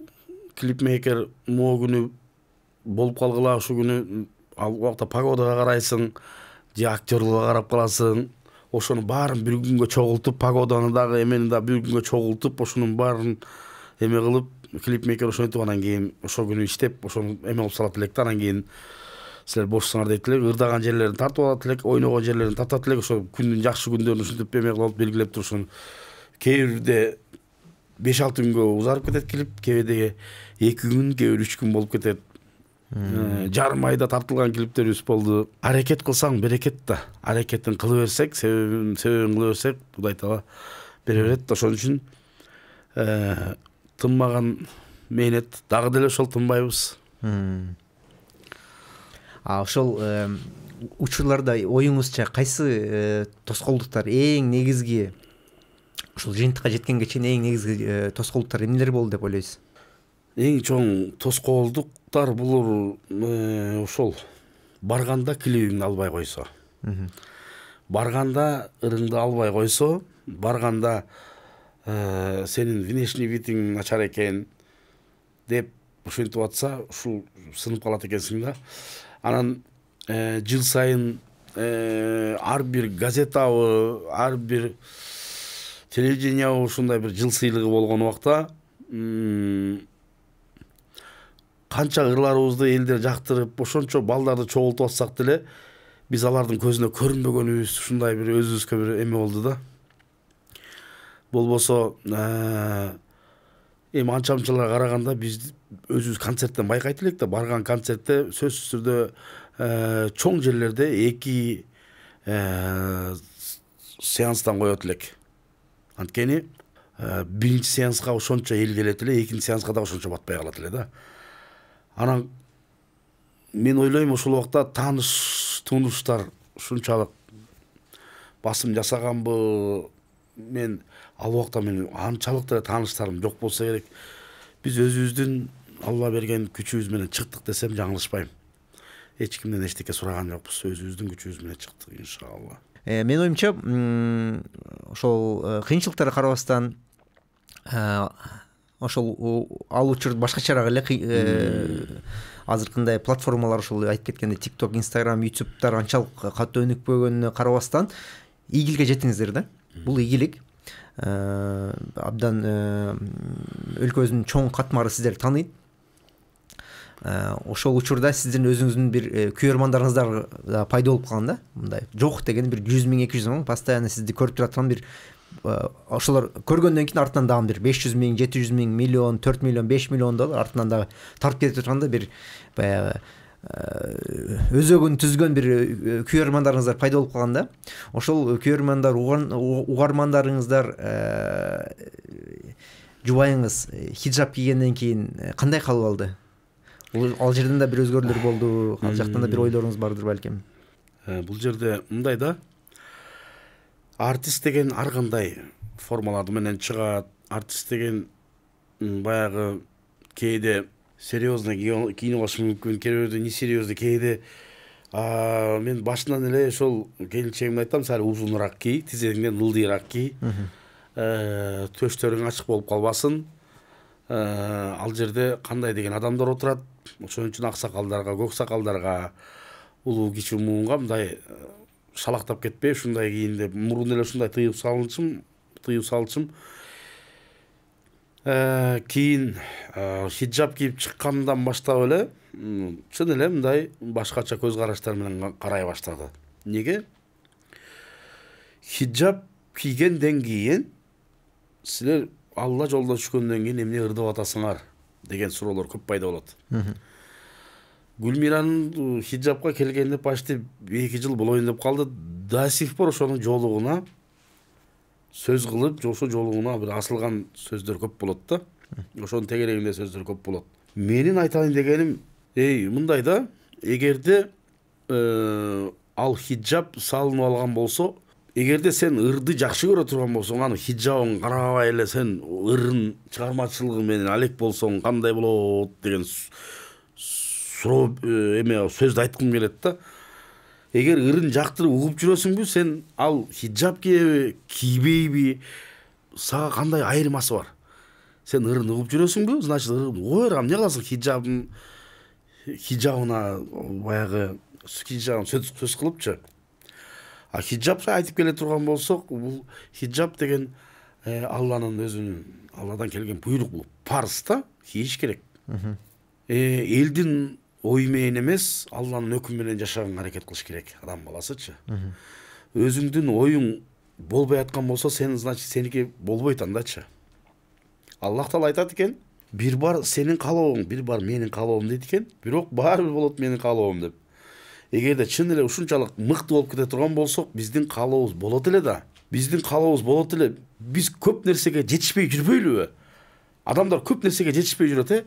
клипмейкер могу күнү болуп калгыла, ошол күнү ал убакта погодага карайсың, же актерлукка карап каласың. Ошонун баарын бир күнгө чогултуп, погоданы дагы эмени да бир күнгө чогултуп, ошонун баарын эме кылып, клипмейкер ошентип анан кийин ошол күнү иштеп, ошону эме кылып салат элек да. Анан кийин силер бошсуңар дейт элек, ырдаган жерлерин тартып алат элек, ойногон жерлерин тартат элек. Ошо күндүн жакшы күндөрүн ушинтип эме кылып белгилеп туруп, ошону кээ бирде 5-6 күнгө узарып кетет клип, кээ бирде 2 күн, кээ бир 3 күн болуп кетет. Жарым айда тартылган клиптерибиз болду. Аракет кылсаң берекет да. Аракетин кыла берсек, себебин кыла берсек, Кудай Таала бере берет. Ошон үчүн тынмаган мээнет, дагы деле ошол тынбайбыз. Ошол учурларда оюңузча кайсы тоскоолдуктар эң негизги, ушул жыйынтыкка жеткенге чейин эң негизги тоскоолдуктар эмнелер болду деп ойлойсуз? Эң чоң тоскоолдуктар булар ошол барганда клибиңди албай койсо, барганда ырыңды албай койсо, барганда сенин внешний видиң начар экен деп ушинтип атса, ушул сынып калат экенсиң да. Анан жыл сайын ар бир газетабы, ар бир телевидениябы ушундай бир жыл сыйлыгы болгон убакта канча ырларыбызды элдер жактырып, ошончо балдарды чогултуп атсак деле, биз алардын көзүнө көрүнбөгөнүбүз ушундай бир өзүбүзгө бир эме болду да. Болбосо эми анча-мынчаларга караганда биз өзүбүз концерттен байкайт элек да. Барган концертте сөзсүз түрдө чоң жерлерде 2 сеанстан коет элек. Анткени биринчи сеанска ошончо эл келет эле, экинчи сеанска да ошончо батпай калат эле да. Анан мен ойлойм, ошол убакта тунуштар ушунчалык басым жасаганбы, мен ал убакта мен анчалык деле тааныштарым жок болсо керек. Биз өзүбүздүн Алла берген күчүбүз менен чыктык десем жаңылышпайм. Эч кимден эчтеке сураган жокпуз, өзүбүздүн күчүбүз менен чыктык иншалла. Мен оюмча ошол кыйынчылыктарга карабастан ошол ал учурда башкачараак эле азыркындай платформалар ушул айтып кеткендей TikTok, Instagram, YouTube'дар анчалык катуу өнүкпөгөнүнө карабастан ийгиликке жеттиңиздер да. Бул ийгилик. Абдан өлкөбүздүн чоң катмары сиздерди тааныйт. Ошол учурда сиздин өзүңүздүн бир күйөрмандарыңыздар да пайда болуп калган да. Мындай жок деген бир 100 000, 200 000 постоянно сизди көрүп турат бир ошолор көргөндөн кийин артынан дагы бир 500 000, 700 000, миллион, 4 миллион, 5 миллион доллар артынан дагы тартып кетип турганда бир баягы өзөгүн түзгөн бир күйөрмандарыңыздар пайда болуп калган да. Ошол күйөрмандар, угармандарыңыздар жубайыңыз хиджаб кийгенден кийин кандай кабыл алды? Ал жерден да бир өзгөрүүлөр болду, ал жактан да бир ойлоруңуз бардыр балким. Бул жерде мындай да, артист деген ар кандай формаларды менен чыгат. Артист деген баягы кээде серьезно кийинип алышы мүмкүн, кээде не серьезно, кээде мен башынан эле ошол келинчегимге айтам, сал узунураак кий, тизеңден ылдыйраак кий, төштөрүң ачык болуп калбасын. Ал жерде кандай деген адамдар отурат, ошон үчүн аксакалдарга, көк сакалдарга, улуу кичи муунга мындай шалактап кетпей ушундай кийин деп мурун эле ушундай тыюу салчым. Кийин хиджаб кийип чыккандан баштап эле чын эле мындай башкача көз караштар менен карай баштады. Неге? Хиджаб кийгенден кийин силер Алла жолдо түшкөндөн кийин эмне ырдап атасыңар деген суроолор көп пайда болот. Гүлмиранын хиджабка келгенине почти 2 жыл болоюн деп калды. До сих пор ошонун жолугуна сөз кылып, ошо жолугуна бир асылган сөздөр көп болот да. Ошонун тегерегинде сөздөр көп болот. Менин айтайын дегеним, мындай да, эгерде ал хиджаб салынып алган болсо, эгерде сен ырды жакшы көрө турган болсоң, аны хиджабың карабай эле сен ырын чыгармачылыгы менен алек болсоң кандай болот деген суроо сөздү айткым келет да. Эгер ырын жактырып угуп жүрөсүңбү, сен ал хиджаб кийеби, кийбейби, сага кандай айырмасы бар? Сен ырын угуп жүрөсүңбү, значит ырын ой, эмне кыласың хиджабына баягы хиджабын сөз кылыпчы. Хиджаб айтып келе турган болсок, бул хиджаб деген Алланын өзүнүн, Алладан келген буйрук, бул парыз да, кийиш керек. Элдин ой менен эмес, Алланын өкүмү менен жашаганга аракет кылыш керек адам баласычы. Өзүңдүн оюң болбой аткан болсо, сен значит сеники болбойт андачы. Аллах Таала айтат экен, бир бар сенин каалооң, бир бар менин каалоом дейт экен, бирок баары бир болот менин каалоом деп. Эгерде чын эле ушунчалык мыкты болуп кете турган болсок, биздин каалообуз болот эле да. Биздин каалообуз болот эле. Биз көп нерсеге жетишпей жүрбөйлүбү? Адамдар көп нерсеге жетишпей жүрөт,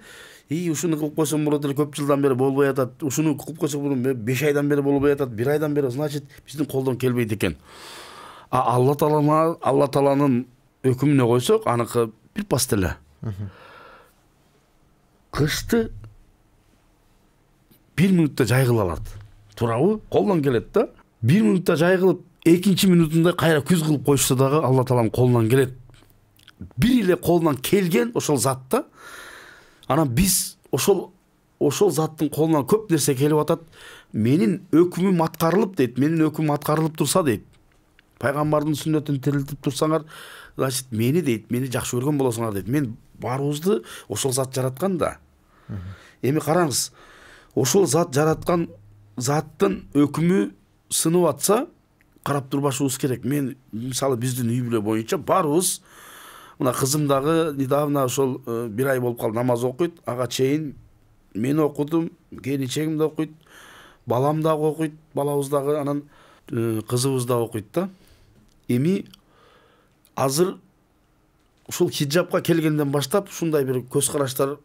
ушуну кылып койсом болот эле, көп жылдан бери болбой атат. Ушуну кылып койсок 5 айдан бери болбой атат, 1 айдан бери, значит, биздин колдон келбейт экен. Алла Тааланын өкүмүнө койсок, аныкы бир паст эле. Кышты 1 минутта жайгыла алат. Туурабы? Колдон келет да. 1 минутта жайгылып, 2 минутунда кайра күз кылып койшса дагы Алла Тааланын колунан келет. Бир эле колунан келген ошол затта. Анан биз ошол заттын колунан көп нерсе келип атат. Менин өкүмүм аткарылып дейт. Менин өкүмүм аткарылып турса дейт. Пайгамбардын сүннөтүн тирилтип турсаңар, значит, мени дейт, мени жакшы көргөн болосуңар дейт. Мен баарыбызды ошол зат жараткан да. Эми караңыз, ошол зат жараткан заттын өкүмү сынып атса, карап турбашыбыз керек. Мен мисалы биздин үй бүлө боюнча баарыбыз, мына кызым дагы недавно ошол 1 ай болуп калды, намаз окуйт. Ага чейин мен окудум, келинчегим да окуйт, балам дагы окуйт, балабыз дагы, анан кызыбыз да окуйт да. Эми азыр ушул хиджабка келгенден баштап ушундай бир көз караштар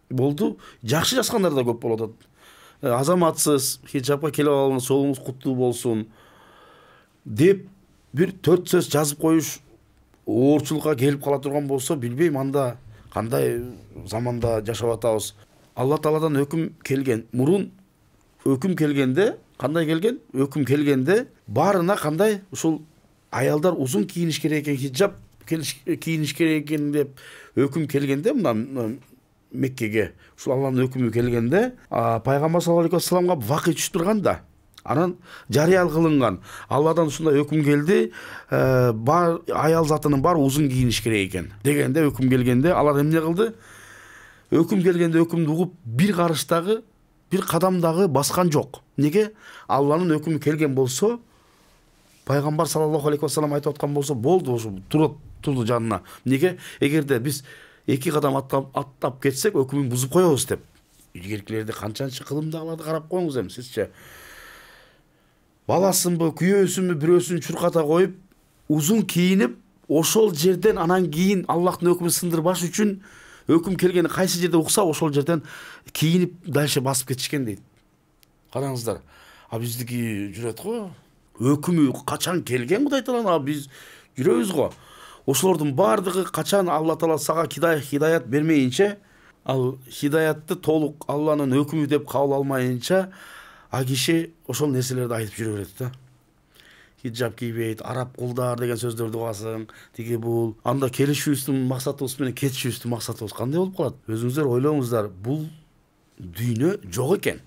болду. Жакшы жазгандар да көп болот. Азаматсыз хиджабка келип алганыңыз жолуңуз куттуу болсун деп бир 4 сөз жазып коюш оорчулукка келип кала турган болсо, билбейм анда кандай заманда жашап атабыз. Алла Тааладан өкүм келген. Мурун өкүм келгенде, кандай келген? Өкүм келгенде баарына кандай ушул аялдар узун кийиниш керек экен, хиджаб кийиниш керек экен деп өкүм келгенде мына Меккеге ушул Алланын өкүмү келгенде пайгамбар саллаллаху алейхи вассаламга вакый түшүп турган да. Анан жарыя кылынган. Алладан ушундай өкүм келди, бар аял затынын бар узун кийиниш керек экен дегенде өкүм келгенде алар эмне кылды? Өкүм келгенде өкүмдү угуп бир карыштагы, бир кадамдагы баскан жок. Неге? Алланын өкүмү келген болсо, пайгамбар саллаллаху алейхи вассалам айтып аткан болсо, болду, ошо турду жанына. Неге? Эгерде биз 2 кадам аттап кетсек, өкүмүн бузуп коебуз деп. Илгеркилерди канчанчы кылымдагыларды карап коюңуз эми сизче. Баласынбы, күйөөсүнбү, бирөөсүн чурката коюп, узун кийинип, ошол жерден анан кийин Аллахтын өкүмүн сындырбаш үчүн өкүм келгени кайсы жерде укса, ошол жерден кийинип дальше басып кетишкен дейт. Караңыздар. Биздики жүрөт го. Өкүмү качан келген Кудай Таалан, биз жүрөбүз го. Ошолордун бардыгы качан Алла Таала сага хидаят бермейинче, ал хидаятты толук Алланын өкүмү деп кабыл алмайынча, киши ошол нерселерди айтып жүрө берет да. Хиджаб кийбейт, араб кулдар деген сөздөрдү угасың, тиги бул. Анда келишүүбүздүн максатыбыз менен кетишүүбүздүн максатыбыз кандай болуп калат? Өзүңүздөр ойлоңуздар, бул дүйнө жок экен.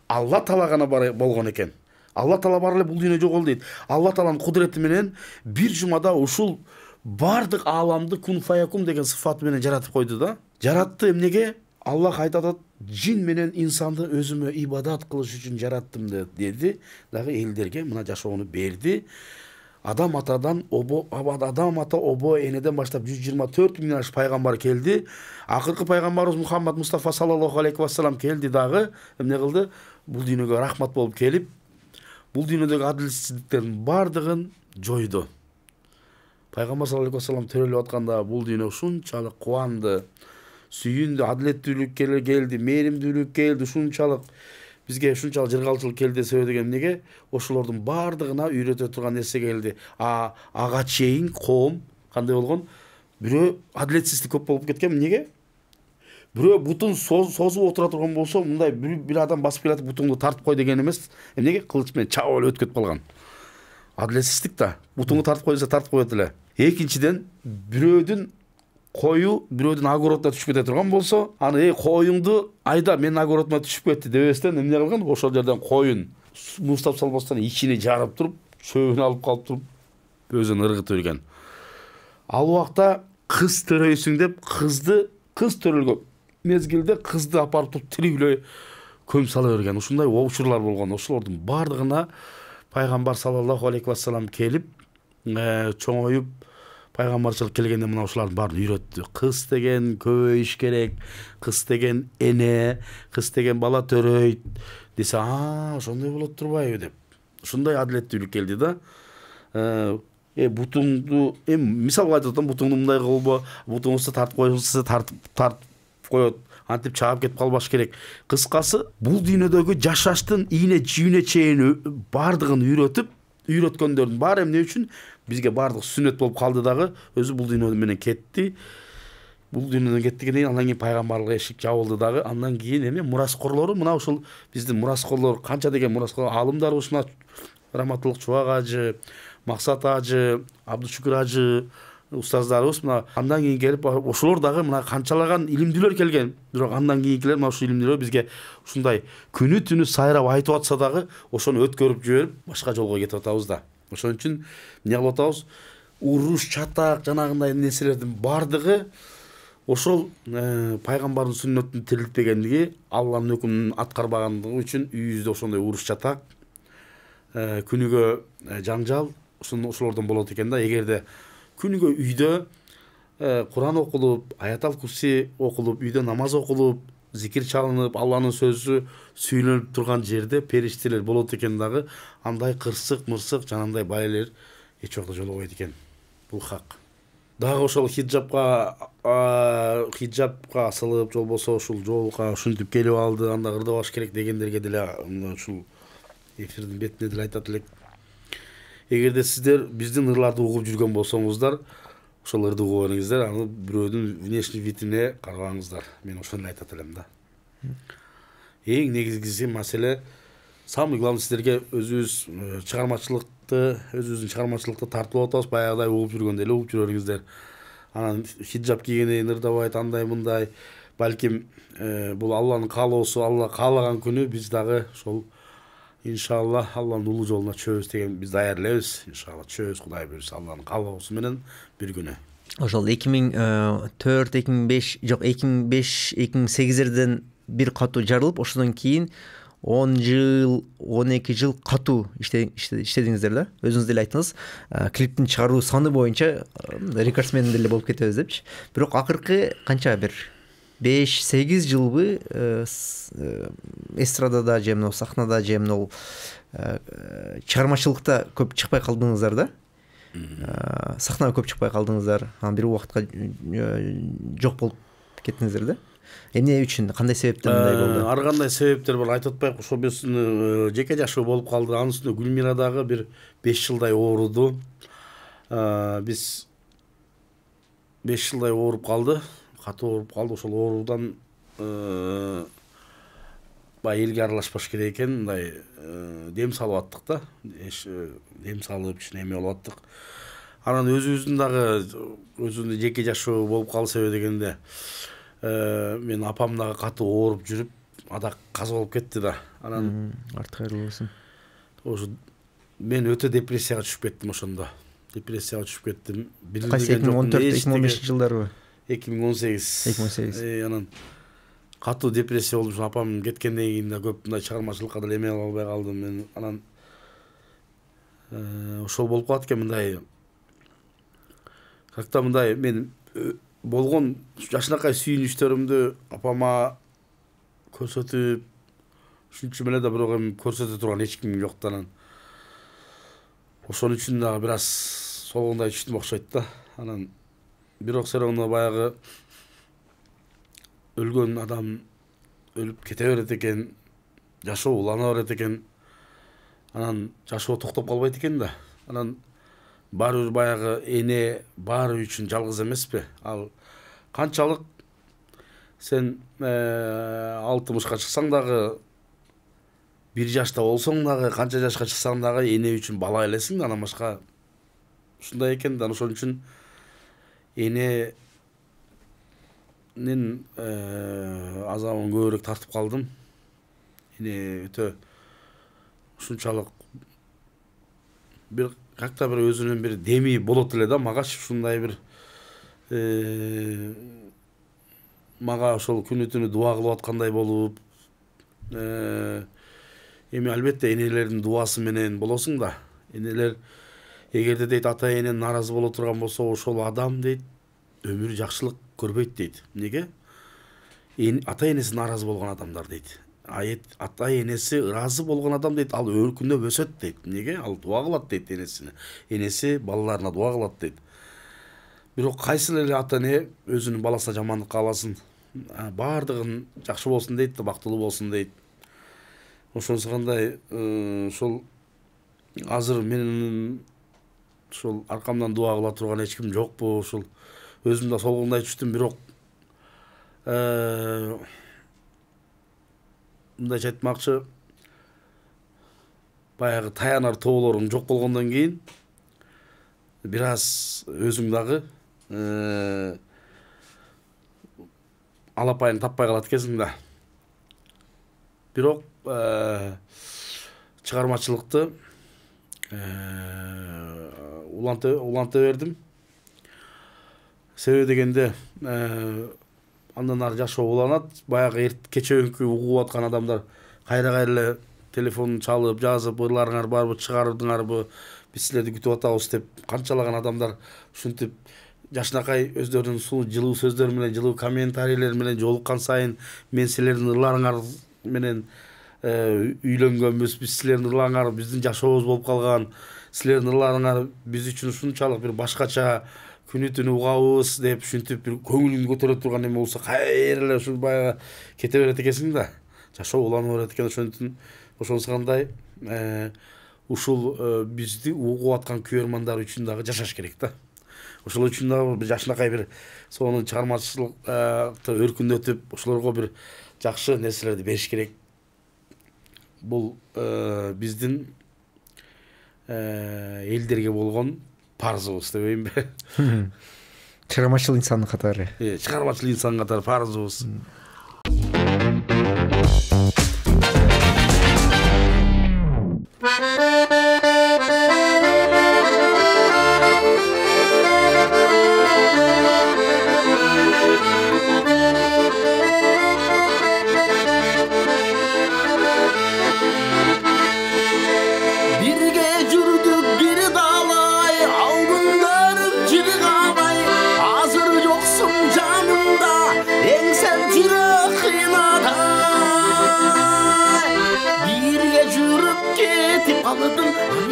Алла Таала гана болгон экен. Алла Таала бар эле бул дүйнө жок болду дейт. Алла Тааланын кудурети менен бир жумада ушул бардык ааламды кун фаякум деген сыфаты менен жаратып койду да. Жаратты эмнеге? Аллах айтат, жин менен инсанды өзүмө ибадат кылыш үчүн жараттым деди. Дагы элдерге мына жашоону берди. Адам ата обо энеден баштап 124 миң пайгамбар келди. Акыркы пайгамбарыбыз Мухаммад Мустафа саллаллаху алейхи вассалам келди дагы. Эмне кылды? Бул дүйнөгө рахмат болуп келип, бул дүйнөдөгү адилетсиздиктердин бардыгын жойду. Пайгамбар саллаллаху алейхи вассалам төрөлүп атканда бул дүйнө ушунчалык кубанды, сүйүндү, адилеттүүлүк келди, мээримдүүлүк келди, ушунчалык бизге ушунчалык жыргалчылык келди десе деген эмнеге? Ошолордун бардыгына үйрөтө турган нерсе келди. Ага чейин коом кандай болгон? Бирөө адилетсиздик көп болуп кеткен. Эмнеге? Бирөө бутун созуп отура турган болсо, мындай бир адам басып келатып бутуңду тартып кой деген эмес. Эмнеге? Кылыч менен чап эле өтүп кетип калган. Адилетсиздик да. Бутуңду тартып койсо тартып коет эле. Экинчиден, бирөөдүн кою бирөөдүн огородуна түшүп кете турган болсо, аны коюңду айда менин огородума түшүп кетти дебестен эмне кылган? Ошол жерден коюн муздап салбастан ичини жарып туруп, чөбүн алып калып туруп, өзүн ыргытып жүргөн. Ал убакта кыз төрөйсүң деп кыз төрөлгөн мезгилде кызды апарып туруп тирүүлөй көмүп сала берген. Ушундай учурлар болгон. Ошолордун бардыгына пайгамбар саллаллаху алейхи вассалам келип, чоңоюп пайгамбарчылык келгенде мына ушулардын баарын үйрөттү. Кыз деген көбөйүш керек, кыз деген эне, кыз деген бала төрөйт десе, ошондой болот турбайбы деп. Ушундай адилеттүүлүк келди да. Бутуңду мисалга айтып атам, бутуңду мындай кылбо, бутуңузду тартып койсо тартып коет, антип чаап кетип калбаш керек. Кыскасы, бул дүйнөдөгү жашаштын ийне жүүнө чейин бардыгын үйрөткөндөрдүн баары эмне үчүн? Бизге бардык сүннөт болуп калды дагы, өзү бул дүйнө менен кетти. Бул дүйнөдөн кеттигенен кийин андан кийин пайгамбарлык эшик жабылды дагы. Андан кийин эмне мураскорлору, мына ушул биздин мураскорлор, канча деген мураскорлор, аалымдар ушуна Раматылык Чубак ажы, Максат ажы, Абдышүкүр ажы, устаздарыбыз мына андан кийин келип, ошолор дагы мына канчалаган илимдүүлөр келген. Бирок андан кийинкилер мына ушул илимдүүлөр бизге ушундай күнү түнү сайрап айтып атса дагы, ошону өткөрүп жиберип, башка жолго кетип атабыз да. Ошон үчүн эмне кылып атабыз? Уруш, чатак, жанагындай нерселердин бардыгы ошол пайгамбардын сүннөтүн тирилтпегендиги, Алланын өкүмүн аткарбагандыгы үчүн үйүбүздө ошондой уруш, чатак, күнүгө жаңжал ошолордон болот экен да. Эгерде күнүгө үйдө Куран окулуп, аятал курси окулуп, үйдө намаз окулуп, зикир чалынып, Алланын сөзү сүйлөнүп турган жерде периштелер болот экен дагы, андай кырсык, мырсык, жанагындай байлер эч убакта жолобойт экен. Бул хак. Дагы ошол хиджабка асылып, болбосо ушул жолго ушинтип келип алды, анда ырдабаш керек дегендерге деле ушул эфирдин бетинде деле айтат элек. Эгерде сиздер биздин ырларды угуп жүргөн болсоңуздар, ошол ырды угуп бериңиздер, аны бирөөдүн внешний видине карабаңыздар. Мен ошону айтат элем да. Эң негизгиси маселе, самый главный сиздерге өзүбүз чыгармачылык өзүбүздүн чыгармачылыкты тартып атабыз, баягыдай угуп жүргөндө эле угуп жүрөрүңүздөр. Анан хиджаб кийгени ырдабайт, андай мындай. Балким бул Алланын каалоосу, Алла каалаган күнү биз дагы ошол иншалла Алланын улуу жолуна чөбүз деген биз даярдайбыз. Иншалла чөбүз, Кудай буюрса, Алланын каалоосу менен бир күнү. Ошол 2004, 2005, жок 2005-2008 бир катуу жарылып, ошондон кийин 10 жыл, 12 жыл катуу иштедиңиздер да. Өзүңүз деле айттыңыз, клиптин чыгаруу саны боюнча рекордсмен деле болуп кетебиз депчи. Бирок акыркы канча бир 5-8 жылбы эстрадада же мына сахнада же мына чыгармачылыкта көп чыкпай калдыңыздар да. Сахнага көп чыкпай калдыңыздар. Анан бир убакытка жок болуп кеттиңиздер да. Эмне үчүн, кандай себептен мындай болду? Ар кандай себептер бар, айтып атпайбы, ошо биздин жеке жашоо болуп калды. Анын үстүнө Гүлмира дагы бир 5 жылдай ооруду. Биз 5 жылдай ооруп калды, катуу ооруп калды. Ошол оорудан баягы элге аралашпаш керек экен, мындай дем салып аттык да. Дем салып неме болуп аттык. Анан өзүбүздүн дагы өзүнүн жеке жашоо болуп калса дегенде мен апам дагы катуу ооруп жүрүп, адак каза болуп кетти да. Анан арты кайрылуу болсун. Ошо мен өтө депрессияга түшүп кеттим ошондо. Депрессияга түшүп кеттим. Кайсы 2014-2015 жылдарбы? 2018. Анан катуу депрессия болуп, апам кеткенден кийин да көп мындай чыгармачылыкка деле эме албай калдым мен. Анан ошол болуп калат экен, мындай как-то мындай мен болгон жашынакай сүйүнүчтөрүмдү апама көрсөтүп, ушунчу менен да бирок эми көрсөтө турган эч ким жок да. Анан ошон үчүн дагы бир аз солгондой түштүм окшойт да. Анан бирок все равно баягы өлгөн адам өлүп кете берет экен, жашоо улана берет экен. Анан жашоо токтоп калбайт экен да. Анан баары бир баягы эне баары үчүн жалгыз эмеспи. Ал канчалык сен 60-ка чыксаң дагы, 1 жашта болсоң дагы, канча жашка чыксаң дагы эне үчүн бала элесиң да, анан башка ушундай экен да. Ошон үчүн эненин азабын көбүрөөк тартып калдым. Эне өтө ушунчалык бир как-то бир өзүнүн бир деми болот эле да магачы, ушундай бир мага ошол күнү түнү дуа кылып аткандай болуп, эми албетте энелердин дуасы менен болосуң да. Энелер эгерде дейт ата энен нааразы боло турган болсо, ошол адам дейт өмүрү жакшылык көрбөйт дейт. Эмнеге? Ата энеси нааразы болгон адамдар дейт. Ата энеси ыраазы болгон адам дейт, ал өркүндөп өсөт дейт. Эмнеге? Ал дуа кылат дейт энесине. Энеси балаларына дуа кылат дейт. Бирок кайсыл эле ата эне өзүнүн баласына жамандык кааласын? Баардыгын жакшы болсун дейт, бактылуу болсун дейт. Ошонусу кандай ошол азыр менин ошол аркамдан дуа кыла турган эч ким жокпу? Ошол өзүм да солгондой түштүм, бирок мындайча айтмакчы, баягы таянар тоолорум жок болгондон кийин бир аз өзүң дагы алапайын таппай калат экенсиң да. Бирок чыгармачылыкты уланта бердим. Себеби дегенде андан ары жашоо уланат. Баягы кечеөнкү угуп аткан адамдар кайра эле телефон чалып, жазып, ырларыңар барбы, чыгардыңарбы, биз силерди күтүп атабыз деп канчалаган адамдар ушинтип жашынакай өздөрүнүн жылуу сөздөрү менен, жылуу комментарийлер менен жолуккан сайын мен силердин ырларыңар менен үйлөнгөнбүз, биз силердин ырларыңар биздин жашообуз болуп калган, силердин ырларыңар биз үчүн ушунчалык бир башкача күнү түнү угабыз деп ушинтип бир көңүлүңдү көтөрө турган эме болсо кайра эле ушул баягы кете берет экенсиң да. Жашоо улана берет экен. Ошонусу кандай ушул бизди угуп аткан күйөрмандар үчүн дагы жашаш керек да. Ошол үчүн дагы жашынакай бир сонун чыгармачылыкты өркүндөтүп, ошолорго бир жакшы нерселерди бериш керек. Бул биздин элдерге болгон парзыбыз дебейинби? Чыгармачыл инсан катары. Чыгармачыл инсан катары парзыбыз.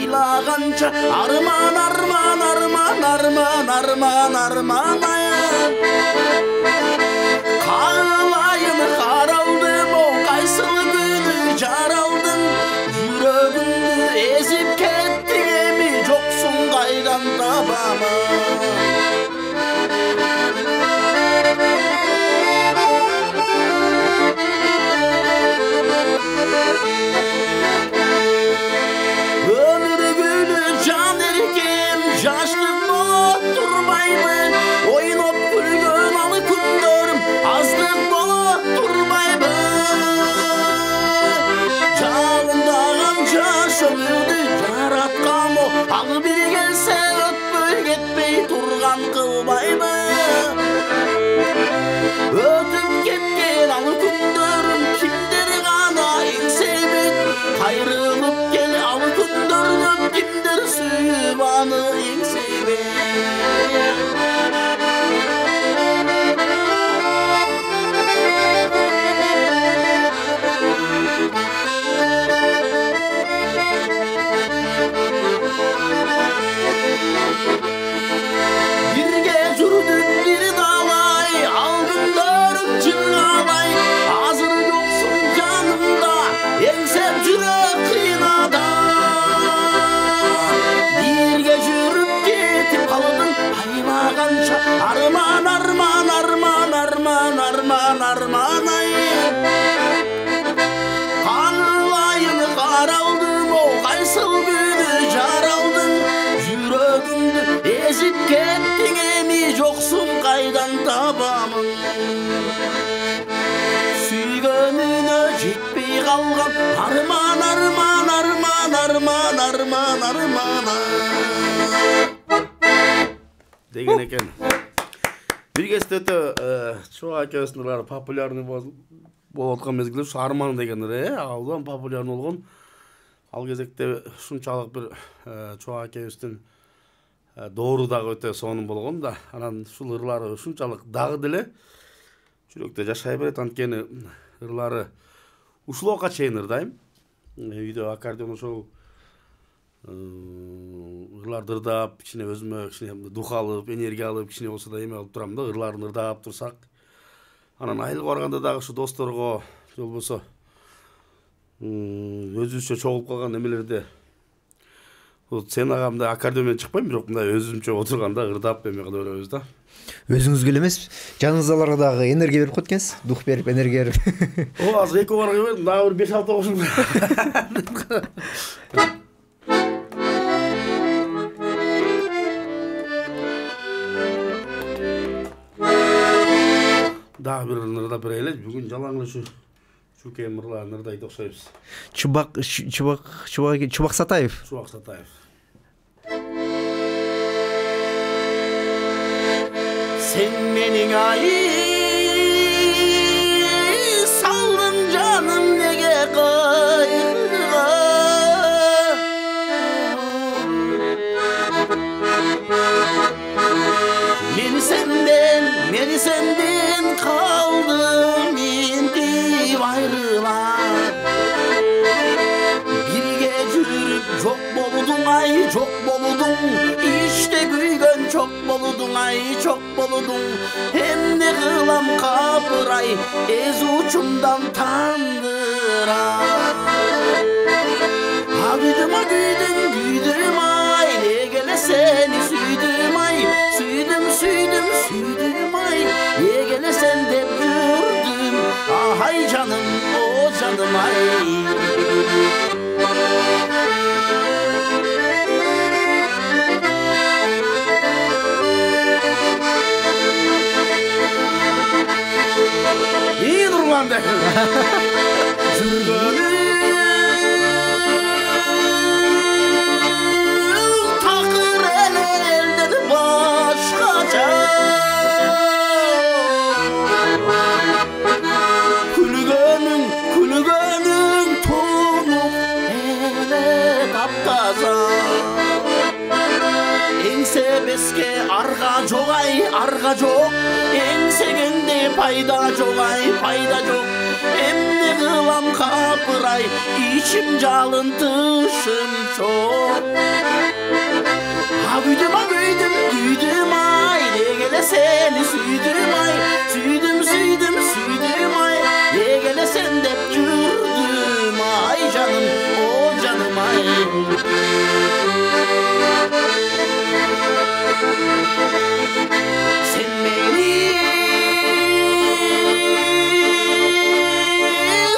Aylagança arman arman arman arman arman arman Kağılayın karaldım o kaysılı günü caraldım Yüreğimde ezip kettin mi çoksun kaygan tabama Al bir gelse öpüp gitmey turgan kılmaydı Ötüp ketken al kündürüm kimdir gana eksebit Ayrılıp gel al kündürüm kimdir süyvanı eksebit Arman arman arman arman arman arman ay Kanlayın karaldım o kaysıl günü caraldım Yüreğimde ezip kettin emi yoksun kaydan tabamın Süygönüne жетпей kalgan arman arman arman arman arman arman деген экен. Бир кезде өтө чоң акебиздин ырлары популярный болуп аткан мезгилде ушу Арман деген ыры абдан популярный болгон. Ал кезекте ушунчалык бир чоң акебиздин доору дагы өтө сонун болгон да. Анан ушул ырлары ушунчалык дагы деле жүрөктө жашай берет. Анткени ырлары ушулга чейин ырдайм. Үйдө аккордеон ошол ырларды ырдап, кичине өзүмө кичине дух алып, энергия алып, кичине болсо да эме алып турам да, ырларын ырдап турсак. Анан айылга барганда дагы ушу досторго, же болбосо өзүбүзчө чогулуп калган эмелерде сен агамда аккордеон менен чыкпайм, бирок мындай өзүмчө отурганда ырдап эме кыла беребиз да. Өзүңүзгө эле эмес, жаныңыздагыларга дагы энергия берип коет экенсиз, дух берип, энергия берип. Азыр эки барга бердим, дагы бир 5-6 кошум. Дагы бир ырдап берели. Бүгүн жалаң эле ушу чүкем ырларын ырдайт окшойбуз. Чубак Сатаев. Чубак Сатаев. Sen mening ayı saldın canım nege kaygıga Meni senden kaldım indi ayrılar Birge жүрүп çok boldun ay çok boldun İşte güygen çok boldun ay çok boldun Hem ne kılam kapıray ez uçumdan tandıray Güydüm ay ne gele seni süydüm ay Süydüm ay ne gele sen de yürüdüm Ah ay canım o canım ay таза. Еңсебеске арга жок ай, арга жок. Еңсегенде пайда жок ай, пайда жок. Эмне кылам капырай, ичим жалын тышым чок. Güydüm ay, ne gele seni süydüm ay, süydüm ay, ne gele sen de cürdüm ay canım, o canım ay. Sen beni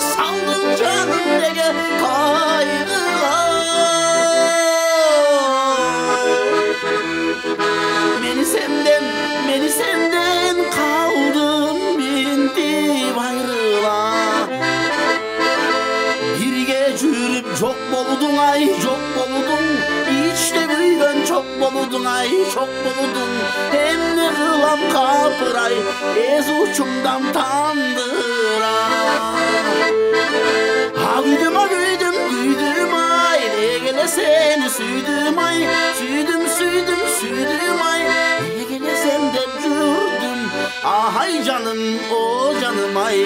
saldın canım nege kaygılar. Meni senden kaldım bindim ayrıla. Birge жүрüp çok boldun ay, çok boldun. İçte büyüdün çok boldun ay, çok boldun. Hem ne kılam kapıray, ez uçumdan tandıra. Ha güydüm ay, ne gele seni süydüm ay, süydüm ay. Ne gele sen de cürdüm, ah ay canım, o canım ay.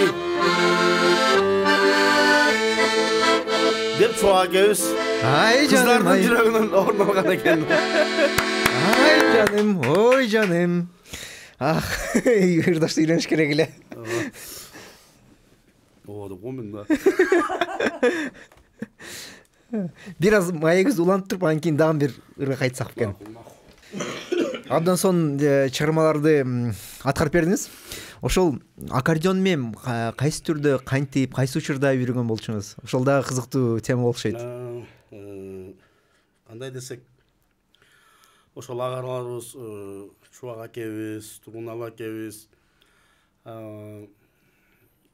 Dep çoğa göz. Ay canım Kızlarının ay. yüreğinin ornalığa ekan. Ay canım, oy canım. Ah, yurdaşты үйрениш керек эле. О, да, Бир аз маегибизди улантып, анан кийин дагы бир ырга кайтсак экен. Абдан сонун чыгармаларды аткарып бердиңиз. Ошол аккордеон менен кайсы түрдө кантип, кайсы учурда үйрөнгөн болчуңуз? Ошол дагы кызыктуу тема болуш окшойт. Кандай десек, ошол агарларыбыз, Чубак акебиз, Тургуналы акебиз,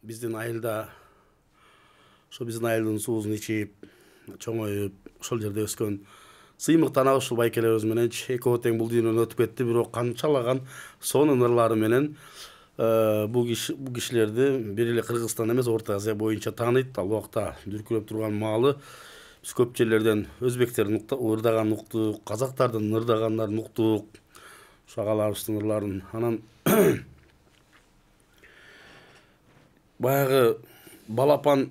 биздин айылда, ошо биздин айылдын суусун ичип, чоңоюп, ошол жерде өскөн сыймыктан ушул байкелерибиз менен экөө тең бул дүйнөдөн өтүп кетти, бирок канчалаган сонун ырлары менен бул кишилерди бир эле Кыргызстан эмес, Орто Азия боюнча тааныйт. Ал убакта дүркүрөп турган маалы биз көп жерлерден өзбектердин ырдаганын уктук, казактардын ырдаганнарын уктук, ошо агаларыбыздын ырларын. Анан баягы балапан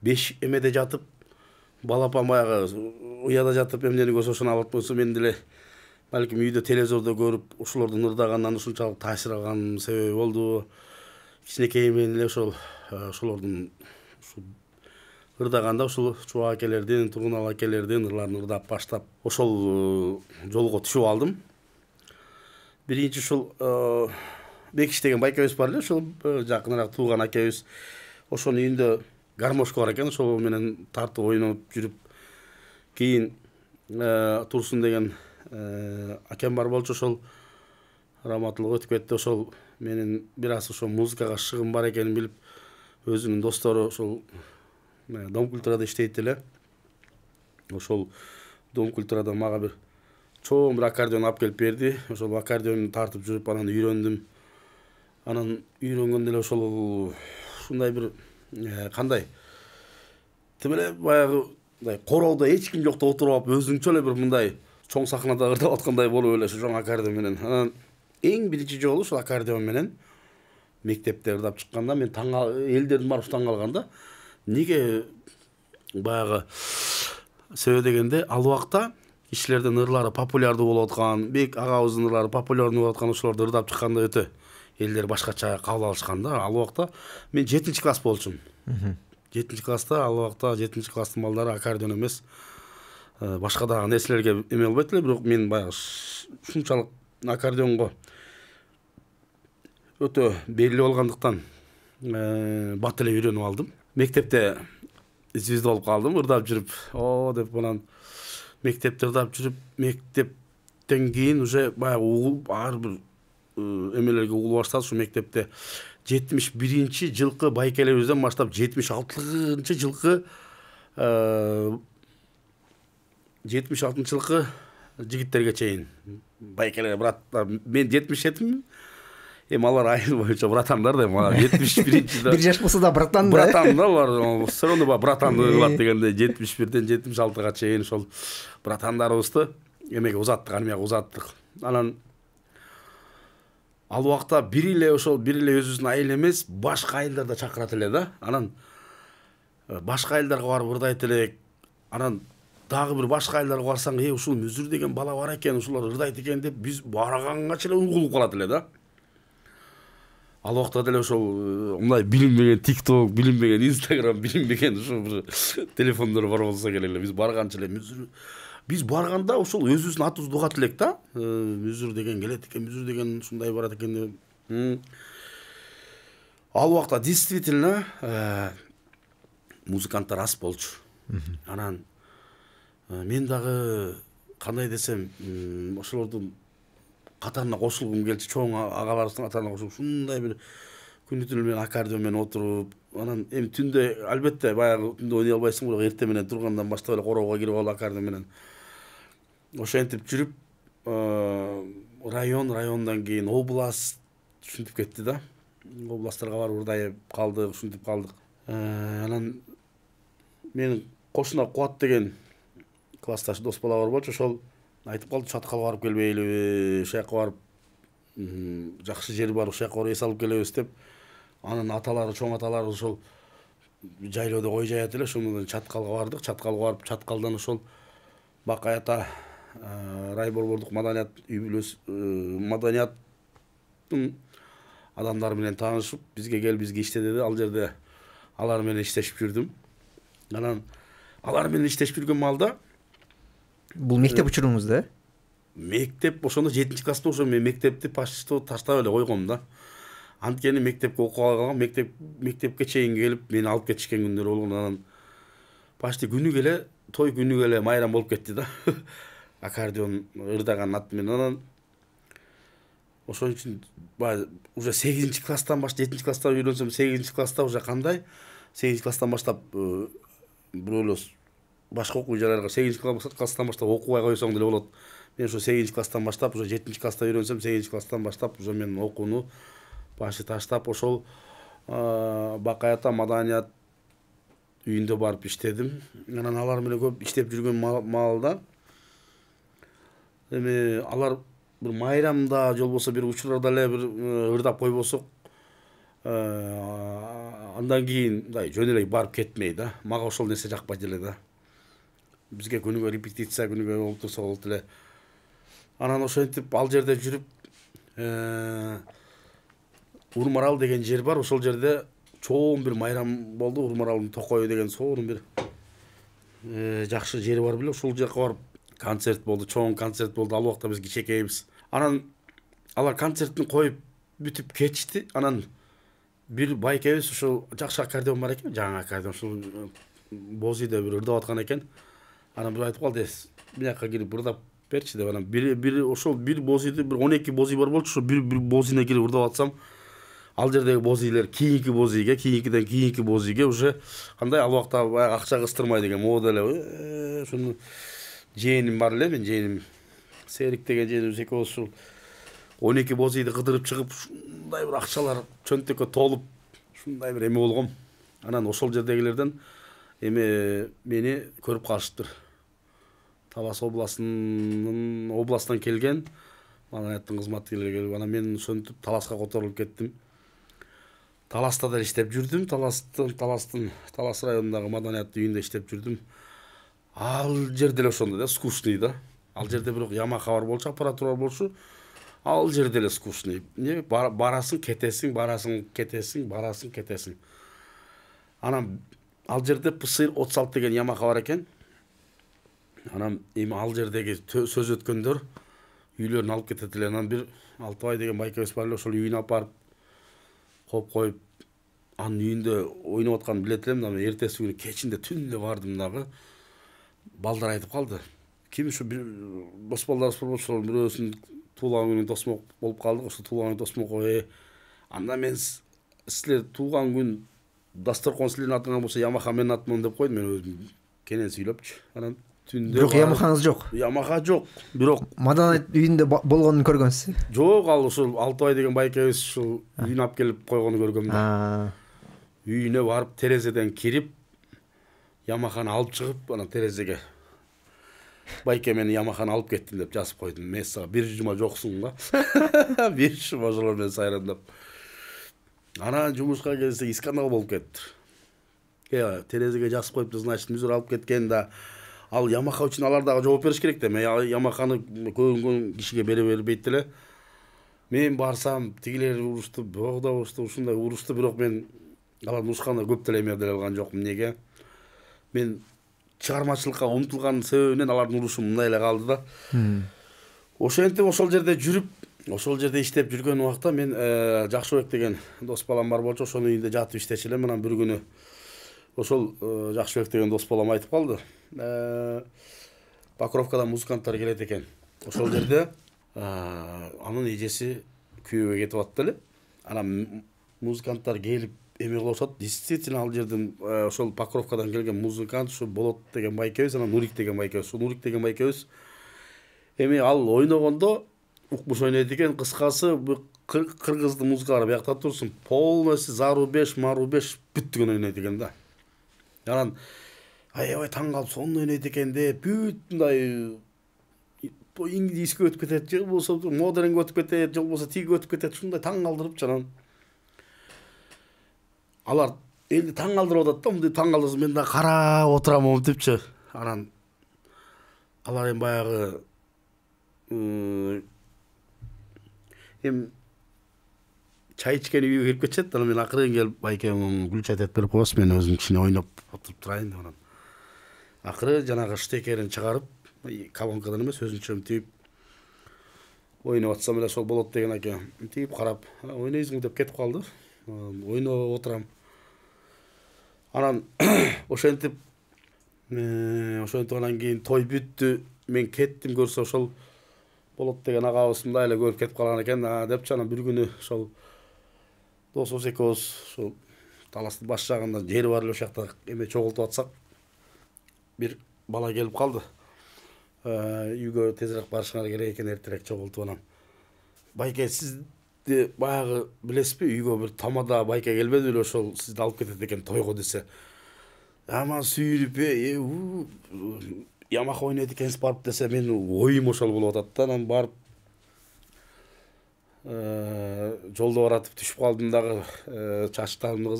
беш эмеде жатып, балапан баягы уяда жатып эмнени көрсө ошону алып койсо, мен деле балким үйдө телевизордо көрүп ошолордун ырдаганынан ушунчалык таасир алганым себеби болду. Кичинекей менен эле ошолордун ырдаганда ушул Чубак акелердин, Тургуналы акелердин ырларын ырдап баштап ошол жолго түшүп алдым. Биринчи ушул Бекиш деген байкебиз бар эле, ошол жакыныраак тууган акебиз. Ошонун үйүндө гармошка бар экен, ошол менен тартып ойноп жүрүп, кийин Турсун деген акем бар болчу, ошол раматылык өтүп кетти. Ошол менин бир аз ошо музыкага шыгым бар экенин билип, өзүнүн достору ошол Дом культурада иштейт эле. Ошол Дом культурада мага бир чоң бир аккордеон алып келип берди. Ошол аккордеонду тартып жүрүп, анан үйрөндүм. Анан үйрөнгөндө эле ошол ушундай бир кандай тим эле баягы короодо эч ким жокто отуруп алып, өзүңчө эле бир мындай чоң сахнада ырдап аткандай болуп эле ошол аккордеон менен. Анан эң биринчи жолу ошол аккордеон менен мектепте ырдап чыкканда мен элдердин баары таң калганда, неге баягы себеби дегенде, ал убакта кишилердин ырлары популярдуу болуп аткан, Бек агабыздын ырлары популярдуу болуп аткан, ошолорду ырдап чыкканда өтө элдер башкача кабыл алышканда. Ал убакта мен 7-класс болчумун. 7-класста, ал убакта 7-класстын балдары аккордеон эмес, башка дагы нерселерге эме болбойт эле, бирок мен баягы ушунчалык аккордеонго өтө белгилүү болгондуктан бат эле үйрөнүп алдым. Мектепте звезда болуп калдым, ырдап жүрүп, о деп анан мектепте ырдап жүрүп, мектептен кийин уже баягы ар бир эмелерге угулуп баштады. Ушу мектепте 71-чи жылкы байкелерибизден баштап 76-чы жылкы 76-чы жылкы жигиттерге чейин байкелер браттар. Мен 77-мин. эми алар айыл боюнча братандар да, мага 71-жылда 1 жаш болсо да братан да. Братан да, алар все равно братан кылат дегенде 71-ден 76-га чейин ошол братандарыбызды эмеге узаттык, армияга узаттык. Анан ал убакта бир эле өзүбүздүн айыл эмес, башка айылдар да чакырат эле да. Анан башка айылдарга барып ырдайт элек. Анан дагы бир башка айылдарга барсаң, ушул Мүзүр деген бала бар экен, ушулар ырдайт экен деп биз барганганча эле угулуп калат эле да. Ал убакта деле ошол мындай билинбеген TikTok, билинбеген Instagram, билинбеген ушул бир телефондор бар болсо керек эле. Биз барганча эле Мүзүр, биз барганда ошол өзүбүздүн атыбызды угат элек да. Мүзүр деген келет экен, Мүзүр деген ушундай барат экен деп. Ал убакта действительно музыканттар аз болчу. Анан мен дагы кандай десем, ошолордун катарына кошулгум келчү, чоң агаларыбыздын катарына кошулуп, ушундай бир күнү түнү менен аккордеон менен отуруп, анан эми түндө албетте баягы түндө ойной албайсың, бирок эртең менен тургандан баштап эле короого кирип алып аккордеон менен ошентип жүрүп, райондан кийин область ушинтип кетти да. Областтарга барып ырдайып калдык, ушинтип калдык. Анан менин кошуна Кубат деген классташ дос бала бар болчу, ошол айтып калды, чаткалга барып келбейлиби, ошол жака барып жакшы жер бар, ошол жака барып эс алып келебиз деп. Анын аталары, чоң аталары ошол жайлоодо кой жаят эле, ошондон Чаткалга бардык. Чаткалга барып, Чаткалдан ошол Бакай ата райборбордук маданият үй бүлөс, маданияттын адамдары менен таанышып, бизге кел, бизге иште деди. Ал жерде алар менен иштешип жүрдүм. Анан алар менен иштешип жүргөн маалда Бул мектеп учуруңузда? Мектеп ошондо 7-чи класста ошо мен мектепти почти таштап эле койгом да. Анткени мектепке окуга калгам, мектепке чейин келип мени алып кетишкен күндөр болгон. Анан почти күнү келе, той күнү келе майрам болуп кетти да. Аккордеон ырдаган ат менен. Анан ошон үчүн уже 8-чи класстан баштап, 7-чи класста үйрөнсөм, 8-чи класста уже кандай? 8-чи класстан баштап бирөөлөр башка окуу жайларга 8-чи класстан баштап окубай койсоң деле болот. Мен ошо 8-чи класстан баштап, уже 7-чи класста үйрөнсөм, 8-чи класстан баштап уже мен окууну башы таштап, ошол Бакай ата маданият үйүндө барып иштедим. Анан алар менен көп иштеп жүргөн маалда эми алар бир майрамда же болбосо бир учурда эле бир ырдап койбосок, андан кийин мындай жөн эле барып кетмей да. Мага ошол нерсе жакпайт эле да. Бизге күнүгө репетиция, күнүгө болуп турса болот эле. Анан ошентип ал жерде жүрүп, Урмарал деген жер бар, ошол жерде чоң бир майрам болду. Урмаралдын Токою деген сонун бир жакшы жери бар беле, ошол жака барып концерт болду, чоң концерт болду. Ал убакта биз кичекейбиз. Анан алар концертин коюп бүтүп кетишти. Анан бир байкебиз, ошол жакшы аккордеон бар экен, жаңы аккордеон, ошол бозийде бир ырдап аткан экен. Анан бир айтып калды, бияка кирип ырдап берчи деп. Анан бир ошол бир бозийде бир 12 бозий бар болчу, ошо бир бозийне кирип ырдап атсам, ал жердеги бозийлер кийинки бозийге, кийинкиден кийинки бозийге уже кандай, ал убакта баягы акча кыстырмай деген мода эле. Ошону жээним бар эле, мен жээним Серик деген жээнибиз экөөбүз ушул 12 бозийди кыдырып чыгып, ушундай бир акчалар чөнтөккө толуп, ушундай бир эме болгом. Анан ошол жердегилерден мени көрүп калышыптыр. Талас областан келген маданияттын кызматкерлери келип, анан мен ошентип Таласка которулуп кеттим. Таласта да иштеп жүрдүм. Талас районундагы маданият үйүндө иштеп жүрдүм. Ал жерде эле ошондой да, скучный да. Ал жерде бирок Ямаха бар болчу, аппаратура бар болчу. Ал жерде эле скучный. Не барасың, кетесиң, барасың, кетесиң, барасың, кетесиң. Анан ал жерде Пысыр 36 деген Ямаха бар экен. Анан эми ал жердеги сөз өткөндөр үйлөрүн алып кетет эле. Анан бир Алтыбай деген байкебиз бар эле, ошол үйүнө алып барып коюп, анын үйүндө ойноп атканын билет элем. Анан эртеси күнү кечинде түндө бардым дагы. Балдар айтып калды. Ким ушу бир дос балдарыбыз бар болчу, бирөөсүнүн туулган күнү тосмок болуп калдык. Ошо туулган күнү тосмокко анда мен силер туулган күн дасторкон силердин атыңан болсо, Ямаха менин атыман деп койдум. Мен өзүм кенен сүйлөпчү. Анан Түндө Бирок Ямахаңыз жок. Ямаха жок. Бирок Маданайт үйүндө болгонун көргөнсүз. жок, ал ушул Алтыбай деген байкебиз ушул үйүн алып келип койгону көргөм да. Үйүнө барып терезеден кирип Ямаханы алып чыгып, анан терезеге байке мени Ямаханы алып кеттим деп жазып койдум. Мен сага бир жума жоксуң ба? Бир жума ошолор менен сайрандап. Анан жумушка келсе искандал болуп кетти. Терезеге жазып коюп, значит, музор алып кеткен да. Ал Ямаха үчүн алар дагы жооп бериш керек да. Мен Ямаханы көргөн кишиге бере бербейт эле. Мен барсам, тигилер урушту, богда урушту, ушундай урушту, бирок мен алардын урушканына көп деле эме деле алган жокмун. Неге? Мен чыгармачылыкка умтулган себебинен алардын урушу мындай эле калды да. Ошентип ошол жерде жүрүп, ошол жерде иштеп жүргөн убакта мен Жакшыбек деген дос балам бар болчу, ошонун үйүндө жатып иштечү элем. Анан бир күнү ошол Жакшыбек деген дос балам айтып калды. Покровкадан музыканттар келет экен. Ошол жерде анын эжеси күйөөгө кетип атты эле. Анан музыканттар келип эме кылышат. Действительно ал жерден ошол Покровкадан келген музыкант ушу Болот деген байкебиз, анан Нурик деген байкебиз. Ошол Нурик деген байкебиз эми ал ойногондо укмуш ойнойт экен. Кыскасы кыргыздын музыкалары биякта турсун, полностью зарубеж, марубеж бүттүгүн ойнойт экен да. Анан аябай таң калып, сонун ойнойт экен деп, бүт мындай индийский өтүп кетет, же болбосо модернге өтүп кетет, же болбосо тиги өтүп кетет, ушундай таң калтырып анан алар элди таң калтырып атат да, мындай таң калтырса мен да карап отурам монтипчи. Анан алар эми баягы чай ичкен үйгө кирип кетишет. Анан мен акырын келип байкем гүл чайтап берип коесуз, мен өзүм кичине ойноп отуруп турайын деп. Анан акыры жанагы штекерин чыгарып, колонкадан эмес өзүнчө тип ойноп атсам эле ошол Болот деген аке тип карап, ойнойсуңбу деп кетип калды. Ойноп отурам. Анан ошентип анан кийин той бүттү. Мен кеттим, көрсө ошол Болот деген агабыз мындай эле көрүп кетип калган экен депчи. Анан бир күнү ошол досубуз экөөбүз ошол таластын баш жагында жери бар эле, ошол жакта эме чогултуп атсак, бир бала келип калды. Үйгө тезирээк барышыңар керек экен, эртерээк чогултуп. Анан байке сизди баягы билесизби, үйгө бир тамада байке келбеди беле, ошол сизди алып кетет экен тойго десе. Аман сүйүнүп, Ямаха ойнойт экенсиз барып десе, мен оюм ошол болуп атат да. Анан барып жолдо баратып түшүп калдым дагы, чачтарымды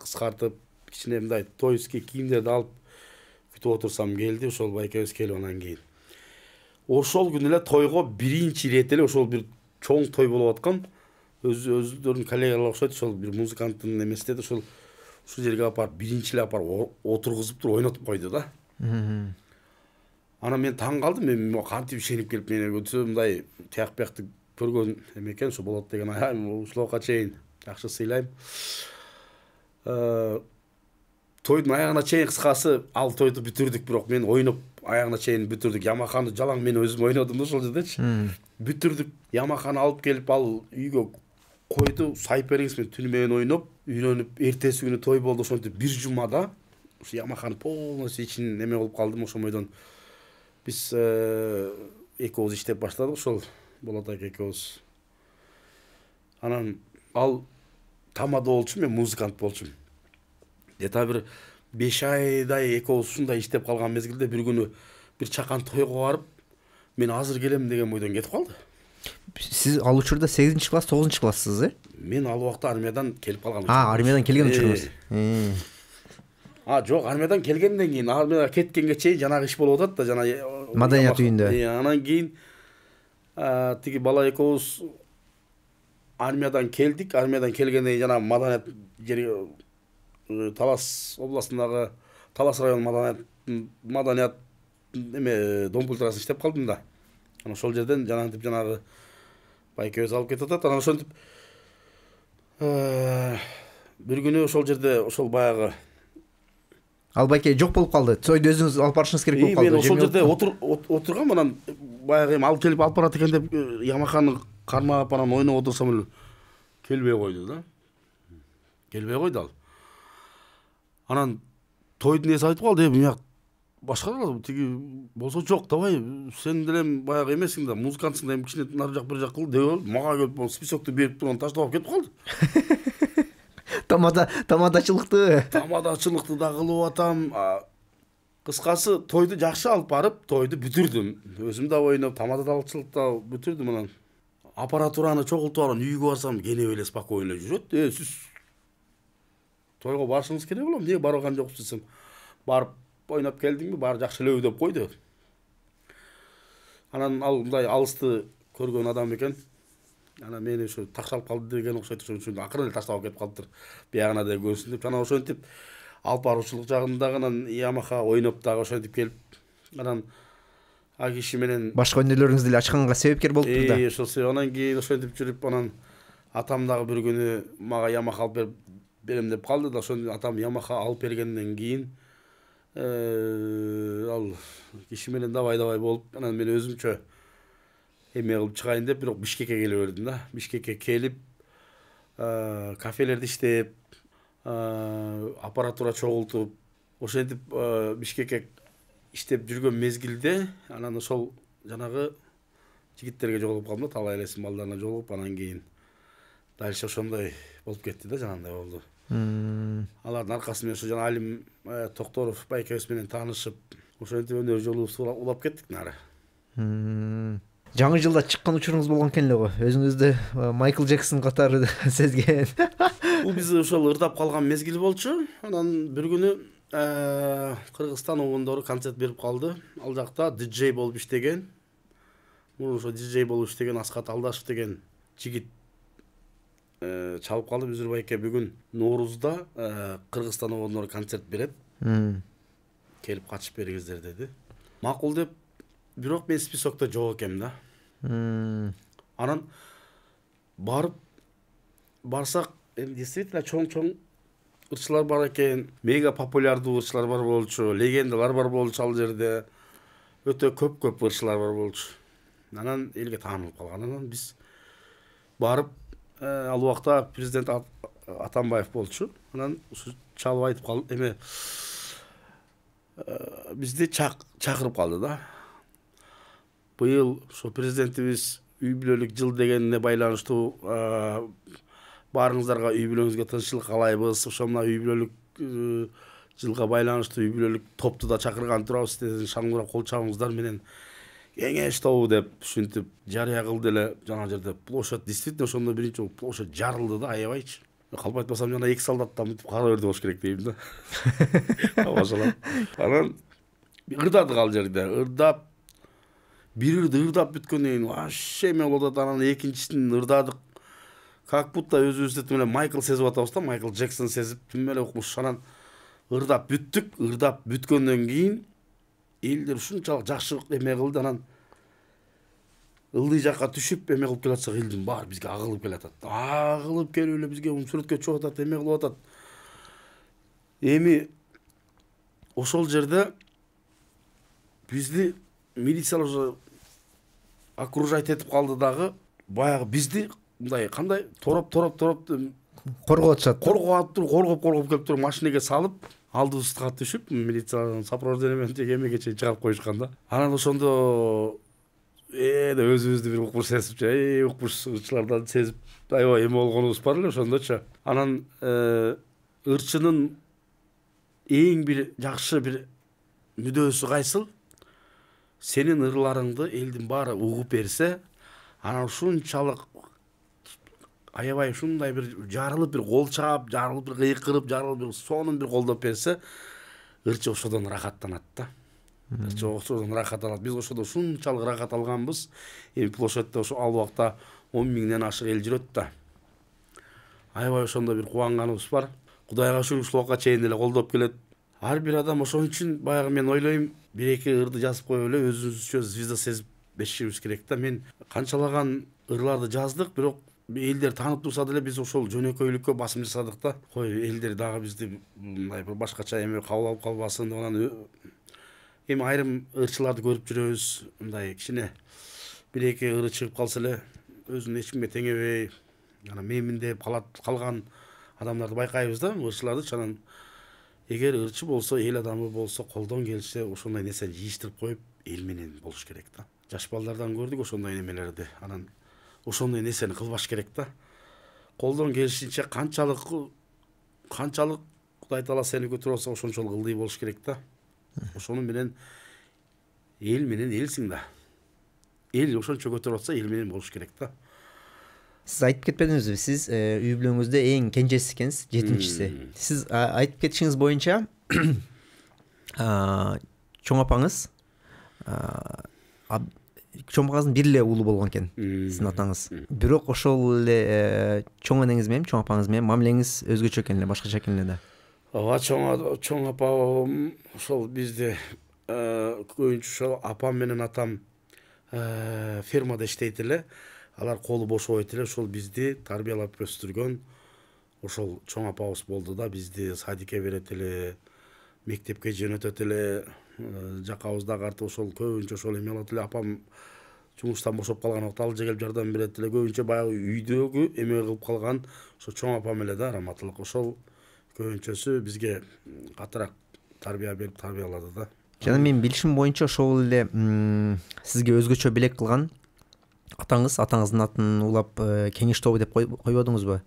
кыскартып, кичине мындай тойский кийимдерди алып күтүп отурсам келди ошол байкебиз келип. Анан кийин ошол күнү эле тойго биринчи ирет эле ошол бир чоң той болуп аткан. Өздөрүнүн коллегалары окшойт, ошол бир музыканттын эмеси деди, ушул жерге апарып биринчи эле апарып отургузуп туруп ойнотуп койду да. Анан мен таң калдым, мен кантип ишенип келип мени көтсө мындай тияк биякты көргөн эме экен, ошо Болот деген ушулга чейин жакшы сыйлайм. Тойдун аягына чейин, кыскасы, ал тойду бүтүрдүк, бирок мен ойноп аягына чейин бүтүрдүк. Ямаханы жалаң мен өзүм ойнодум да ошол жердечи. Бүтүрдүк. Ямаханы алып келип ал үйгө койду, сайпериңиз менен түнү менен ойноп, үйлөнүп, эртеси күнү той болду. Ошентип бир жумада ушу Ямаханы полностью ичин эме болуп калдым. Ошомойдон биз экөөбүз иштеп баштадык, ошол Болот аке экөөбүз. Анан ал тамада болчу, мен музыкант болчумун. Где-то бир 5 айдай экөөбүз ушундай иштеп калган мезгилде бир күнү бир чакан тойго барып, мен азыр келем деген бойдон кетип калды. Сиз ал учурда 8-класс, 9-классыз, э? Мен ал убакта армиядан келип калган. Армиядан келген учурыңыз. Жок, армиядан келгенден кийин, армияга кеткенге чейин жанагы иш болуп атат да, жана Маданият үйүндө. Анан кийин тиги бала экөөбүз армиядан келдик. Армиядан келгенден кийин жана Маданият жери Талас областындагы Талас район Маданият эме дом культурасын иштеп калдым да. Анан ошол жерден жанагы байкебиз алып кетип атат. Анан ошентип бир күнү ошол жерде ошол баягы Ал байке жок болуп калды. Тойду өзүңүз алып барышыңыз керек болуп калды. Мен ошол жерде отургам, анан баягы эми ал келип алып барат экен деп Ямаханы кармап анан ойноп отурсам эле келбей койду да. Келбей койду ал. Анан тойдун ээси айтып калды, бияк башкаралы тиги болсо жок давай сен деле баягы эмесиң да музыкантсың да эми кичине нары жак бери жак кыл деп алып мага келип списокто берип турган таштап алып кетип калды. Тамадачылыкты да кылып атам. Кыскасы тойду жакшы алып барып, тойду бүтүрдүм. Өзүм да ойноп, тамадачылыкта бүтүрдүм анан. Аппаратураны чогултуп алып үйгө барсам, кене эле спокойно жүрөт. Сиз тойго барышыңыз керек болом, эмне барган жоксуз десем. Барып ойноп келдиңби? Баары жакшы эле деп койду. Анан ал мындай алысты көргөн адам экен. Анан мени ошо ташалып калды деген окшойт, ошон үчүн акырын эле таштап кетип калыптыр. Биягына да көрсүн деп. Анан ошентип алып баруучулук жагында анан Yamaha ойноп дагы ошентип келип, анан а киши менен башка өнөрлөрүңүздү деле ачканга себепкер болуптур да. Ошол анан кийин ошентип жүрүп, анан атам дагы бир күнү мага Yamaha алып берем деп калды да, ошондо атам Yamaha алып бергенден кийин ал киши менен давай болуп, анан мен өзүмчө эме кылып чыгайын деп, бирок Бишкекке келе бердим да. Бишкекке келип, кафелерди иштеп, аппаратура чогултуп, ошентип Бишкекке иштеп жүргөн мезгилде, анан ошол жанагы жигиттерге жолугуп калдым да, талай элесин балдарына жолугуп, анан кийин дальше ошондой болуп кетти да, жанагындай болду. Алардын аркасында ошо жана Алим Токторов байкебиз менен таанышып, ошентип өнөр жолубузду улап кеттик нары. Жаңы жылда чыккан учуруңуз болгон экен эле го. Өзүңүздү Майкл Джексон катары сезген. Бул биз ошол ырдап калган мезгил болчу. Анан бир күнү Кыргызстан обондору концерт берип калды. Ал жакта диджей болуп иштеген. Мурун ошо диджей болуп иштеген Аскат Алдашев деген жигит чалып калды. Бүзүр байке бүгүн Ноорузда Кыргызстан обондору концерт берет. Келип катышып бериңиздер деди. Макул деп, бирок мен списокто жок экем да. Анан барсак, действительно чоң ырчылар бар экен, мега популярдуу ырчылар бар болчу, легендалар бар болчу ал жерде. Өтө көп ырчылар бар болчу. Анан элге таанылып калган. Анан биз барып, ал убакта президент Атамбаев болчу. Анан ушу чалып айтып калды, эме бизди чакырып калды да. Быйыл ошо президентибиз үй бүлөлүк жыл дегенине байланыштуу баарыңыздарга үй бүлөңүзгө тынччылык каалайбыз. Ошо мына үй бүлөлүк жылга байланыштуу үй бүлөлүк топту да чакырган турабыз. Сиздердин шаңдуура кол чабыңыздар менен кеңеш тобу деп ушинтип жарыя кылды эле. Жана жерде площадь действительно ошондо биринчи площадь жарылды да, аябайчы. Калп айтпасам жана 2 солдаттан мынтип кара берди болуш керек дейм да. Тамашалап. Анан ырдадык ал жерде. Ырдап бир ырдап бүткөндөн кийин вообще эме болуп атат. Анан экинчисин ырдадык. Как будто өзүбүздү тим эле Майкл сезип атабыз да, Майкл Джексон сезип тим эле укмуш. Анан ырдап бүттүк. Ырдап бүткөндөн кийин элдер ушунчалык жакшы эме кылды. Анан ылдый жакка түшүп эме кылып келатсак, элдин баары бизге агылып келатат. Агылып келип эле бизге сүрөткө чыгып атат, эме кылып атат. Эми ошол жерде бизди милициялар окружать этип калды дагы. Баягы бизди мындай кандай тороп коргоп атышат. Коргоп келип туруп машинеге салып, алдыбызга түшүп, милициянын сопровождение менен эмеге чейин чыгарып коюшкан да. Анан ошондо деп өзүбүздү бир укмуш сезип, укмуш ырчылардан сезип, аябай эме болгонубуз бар эле ошондочу. Анан ырчынын эң бир жакшы бир мүдөөсү кайсыл? Сенин ырларыңды элдин баары угуп берсе, анан ушунчалык аябай ушундай бир жарылып, бир кол чаап, жарылып, бир кыйкырып, жарылып, бир сонун бир колдоп берсе, ырчы ошодон рахаттанат да. Ырчы ошодон рахат алат. Биз ошодо ушунчалык рахат алганбыз. Эми площадьта ошо ал убакта 10 миңден ашык эл жүрөт да. Аябай ошондо бир кубанганыбыз бар. Кудайга шүгүр, ушул убакка чейин эле колдоп келет. Ар бир адам ошон үчүн баягы мен ойлойм, бир-эки ырды жазып коюп эле өзүбүзчө звезда сезип бешишибиз керек да. Мен канчалаган ырларды жаздык, бирок элдер таанып турса деле биз ошол жөнөкөйлүккө басым жасадык да. Кой элдер дагы бизди мындай бир башкача эме кабыл алып калбасын деп. Анан эми айрым ырчыларды көрүп жүрөбүз. Мындай кичине бир-эки ыры чыгып калса эле өзүн эч кимге теңебей, анан менмин деп калган адамдарды байкайбыз да, ырчыларды. Анан эгер ырчы болсо, эл адамы болсо, колдон келсе ошондой нерсени жыйыштырып коюп эл менен болуш керек да. Жаш балдардан көрдүк ошондой немелерди. Анан ошондой нерсени кылбаш керек да. Колдон келишинче канчалык Кудай Таала сени көтөрүп алса ошончолук ылдый болуш керек да. Ошону менен эл менен элсиң да. Эл ошончо көтөрүп атса эл менен болуш керек да. Сиз айтып кетпедиңизби, сиз үй бүлөңүздө эң кенжеси экенсиз, жетинчиси. Сиз айтып кетишиңиз боюнча чоң апаңыз чоң бир эле уулу болгон экен, сиздин атаңыз. Бирок ошол эле чоң энеңиз менен, чоң апаңыз менен мамилеңиз өзгөчө экен эле, башкача экен эле да. Ооба, чоң апам ошол бизде көбүнчө ошол апам менен атам фермада иштейт эле. Алар колу бошобойт эле, ошол бизди тарбиялап өстүргөн ошол чоң апабыз болду да. Бизди садикке берет эле, мектепке жөнөтөт эле, жакабыздагы артып ошол көбүнчө ошол эме алат эле. Апам жумуштан бошоп калган убакта алжа келип жардам берет эле. Көбүнчө баягы үйдөгү эме кылып калган ошо чоң апам эле да, раматылык. Ошол көбүнчөсү бизге катыраак тарбия берип тарбиялады да. Жана менин билишим боюнча ошол эле сизге өзгөчө белек кылган атаңыздын атын улап кеңеш тобу деп койбодуңузбу?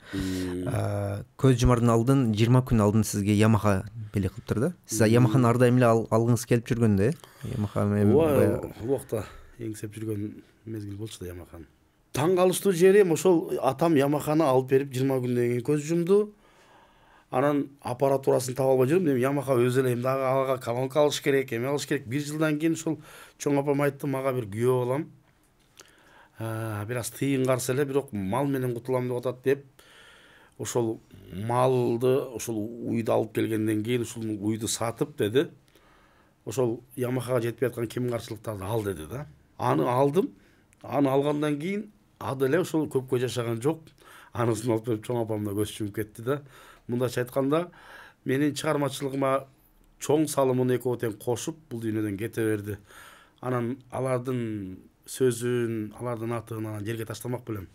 Көз жумардан алдын 20 күн алдын сизге Ямаха белек кылыптыр да. Сиз Ямаханы ар дайым эле алгыңыз келип жүргөн да, Ямаха менен. Ооба, убакта эңсеп жүргөн мезгил болчу да Ямаханы. Таң калыштуу жери ошол атам Ямаханы алып берип 20 күндөн кийин көз жумду. Анан аппаратурасын таба албай жүрүп, Ямаха өз эле дагы ага колонка алыш керек, эме алыш керек. 1 жылдан кийин ошол чоң апам айтты, мага бир күйөө болам. Бир аз тыйын карсы эле, бирок мал менен кутулам деп атат деп, ошол малды, ошол уйду алып келгенден кийин ушул уйду сатып деди. Ошол Ямахага жетпей аткан кем каршылыктарды ал деди да. Аны алдым. Аны алгандан кийин ады эле ошол көпкө жашаган жок. Анысын алып берип чоң апам да көз жумуп кетти да. Мындайча айтканда, менин чыгармачылыгыма чоң салымын экөө тең кошуп бул дүйнөдөн кете берди. Анан алардын сөзүн, алардын атын анан жерге таштамак белем.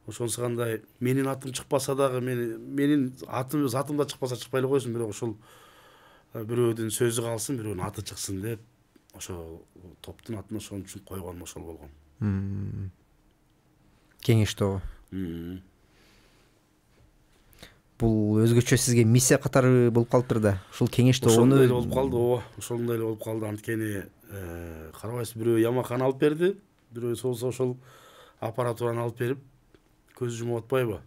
Ошонусу кандай менин атым чыкпаса дагы, менин затым да чыкпаса чыкпай эле койсун, бирок ошол бирөөдүн сөзү калсын, бирөөнүн аты чыксын деп, ошол топтун атын ошон үчүн койгон ошол болгон. Кеңеш тобу. Бул өзгөчө сизге миссия катары болуп калыптыр да. Ушул кеңеш тобуну ошондой эле болуп калды, ооба. Ошондой эле болуп калды. Анткени карабайсыз, бирөө Ямаханы алып берди, бирөөсү болсо ошол аппаратураны алып берип көз жумуп атпайбы?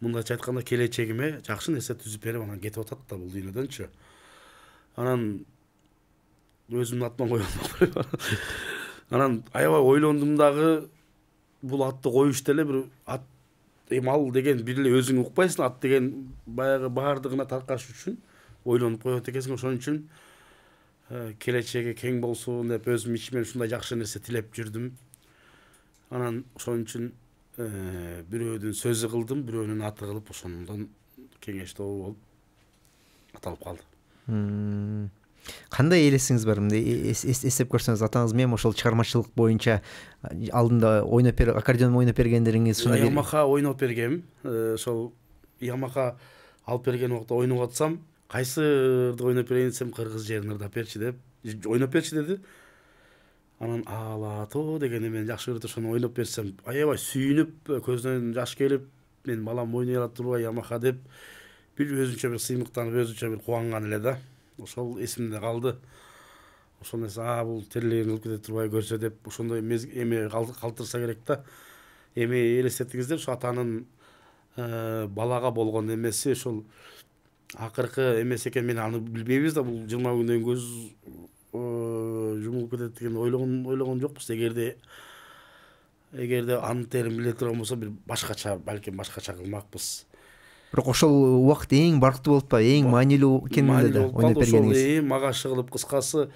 Мындайча айтканда, келечегиме жакшы нерсе түзүп берип анан кетип атат да бул дүйнөдөнчү. Анан өзүмдүн атыма койгон. Анан аябай ойлондум дагы, бул атты коюш деле бир ат мал деген бир эле өзүң укпайсың, ат деген баягы баардыгына таркаш үчүн ойлонуп коет экенсиң. Ошон үчүн келечеги кең болсун деп өзүм ичимен ушундай жакшы нерсе тилеп жүрдүм. Анан ошон үчүн бирөөдүн сөзү кылдым, бирөөнүн аты кылып ошондон кеңеш тобу болуп аталып калды. Кандай элесиңиз бар? Эсеп көрсөңүз, атаңыз менен ошол чыгармачылык боюнча алдында аккордеон ойноп бергендериңиз ушундай. Ямаха ойноп бергем. Ошол Ямаха алып берген убакта ойноп атсам, кайсырды ойноп берейин десем, кыргыз жерин ырдап берчи деп, ойноп берчи деди. Анан алато деген эмени жакшы көрөт, ошону ойноп берсем, аябай сүйүнүп, көзүнөн жаш келип, мен балам ойной алат турбай Ямаха деп, бир өзүнчө бир сыймыктанып, өзүнчө бир кубанган эле да. Ошол эсимде калды. Ошол нерсе, бул тирлигин кылып кете турбай көрсө деп, ошондой эме калтырса керек да. Эми элестетиңиздер, ошо атанын балага болгон эмеси, ошол акыркы эмеси экен, мен аны билбейбиз да, бул 20 күндөн көз жумулуп кетет деген ойлогон жокпуз. Эгерде анын биле турган болсо, бир башкача, балким башкача кылмакпыз. Бирок ошол убакыт эң барктуу болуп па, эң маанилүү экенин да ойноп бергениңиз. Ошол мага чыгылып, кыскасы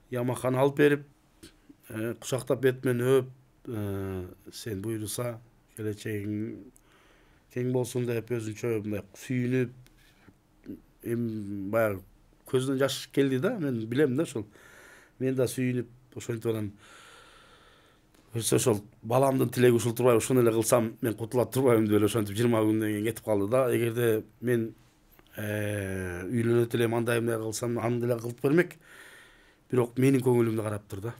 Ямаханы алып берип, кучактап бетимен өп, сен буйруса келечегиң кең болсун деп, өзүнчө мындай сүйүнүп, баягы көзүнөн жаш келди да, мен билем да ошол. Мен да сүйүнүп, ошентип анан ошол баламдын тилеги ушул турбай, ошону эле кылсам мен кутулат турбаймын деп эле ошентип 20 күндөн кийин кетип калды да. Эгерде мен үйлөнөт элем андай эмне кылсам аны деле кылып бермек. Бирок менин көңүлүмдү карап тур да.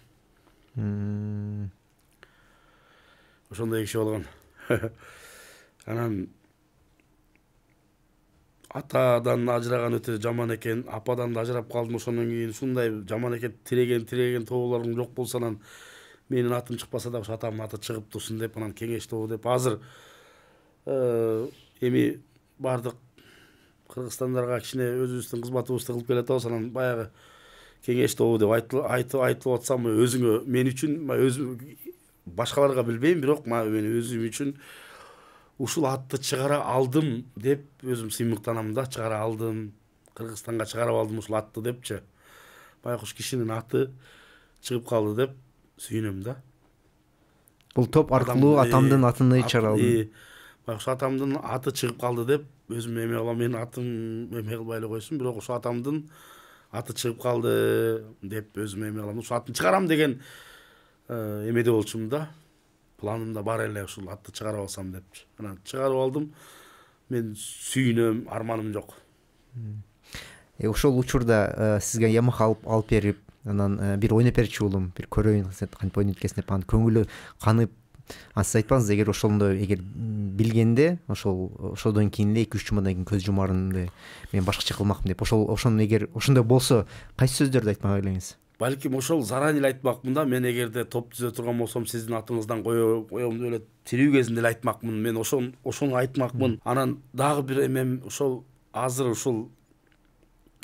Ошондой киши болгон. Анан атадан ажыраган өтө жаман экен, ападан да ажырап калдым. Ошондон кийин ушундай жаман экен, тиреген тоолорум жок болсо анан менин атым чыкпаса да ошо атамдын аты чыгып турсун деп анан кеңеш тобу деп азыр эми бардык кыргызстандарга кичине өзүбүздүн кызматыбызды кылып келатабыз. Анан баягы кеңеш тобу деп айтып атсам өзүңө мен үчүн өзүм башкаларга билбейм, бирок мен өзүм үчүн ушул атты чыгара алдым деп өзүм сыймыктанам да. Чыгара алдым, Кыргызстанга чыгарып алдым ушул атты депчи. Байкуш кишинин аты чыгып калды деп сүйүнөм да. Бул топ аркылуу атамдын атын чыгара алдым. Байкуш атамдын аты чыгып калды деп өзүм эме кылам, менин атым эме кылбай эле койсун, бирок ошо атамдын аты чыгып калды деп өзүм эме кылам. Ушул атын чыгарам деген эмеде болчумун да. Планымда бар эле ушул атты чыгарып алсам депчи. Анан чыгарып алдым. Мен сүйүнөм, арманым жок. Ошол учурда сизге Yamaha алып берип, анан бир ойноп берчү улум, бир көрөйүн, кантип ойнойт экенсиң деп, анын көңүлү канып, сиз айтпаңыз, эгер ошондой билгенде, ошодон кийин эле 2-3 жумадан кийин көз жумарымды мен башкача кылмакмын деп, ошону эгер ошондой болсо, кайсы сөздөрдү айтмак элеңиз? Балким ошол заранее эле айтмакмын да. Мен эгерде топ түзө турган болсом, сиздин атыңыздан коем деп эле тирүү кезинде эле айтмакмын. Мен ошону айтмакмын. Анан дагы бир эмем ушул азыр ушул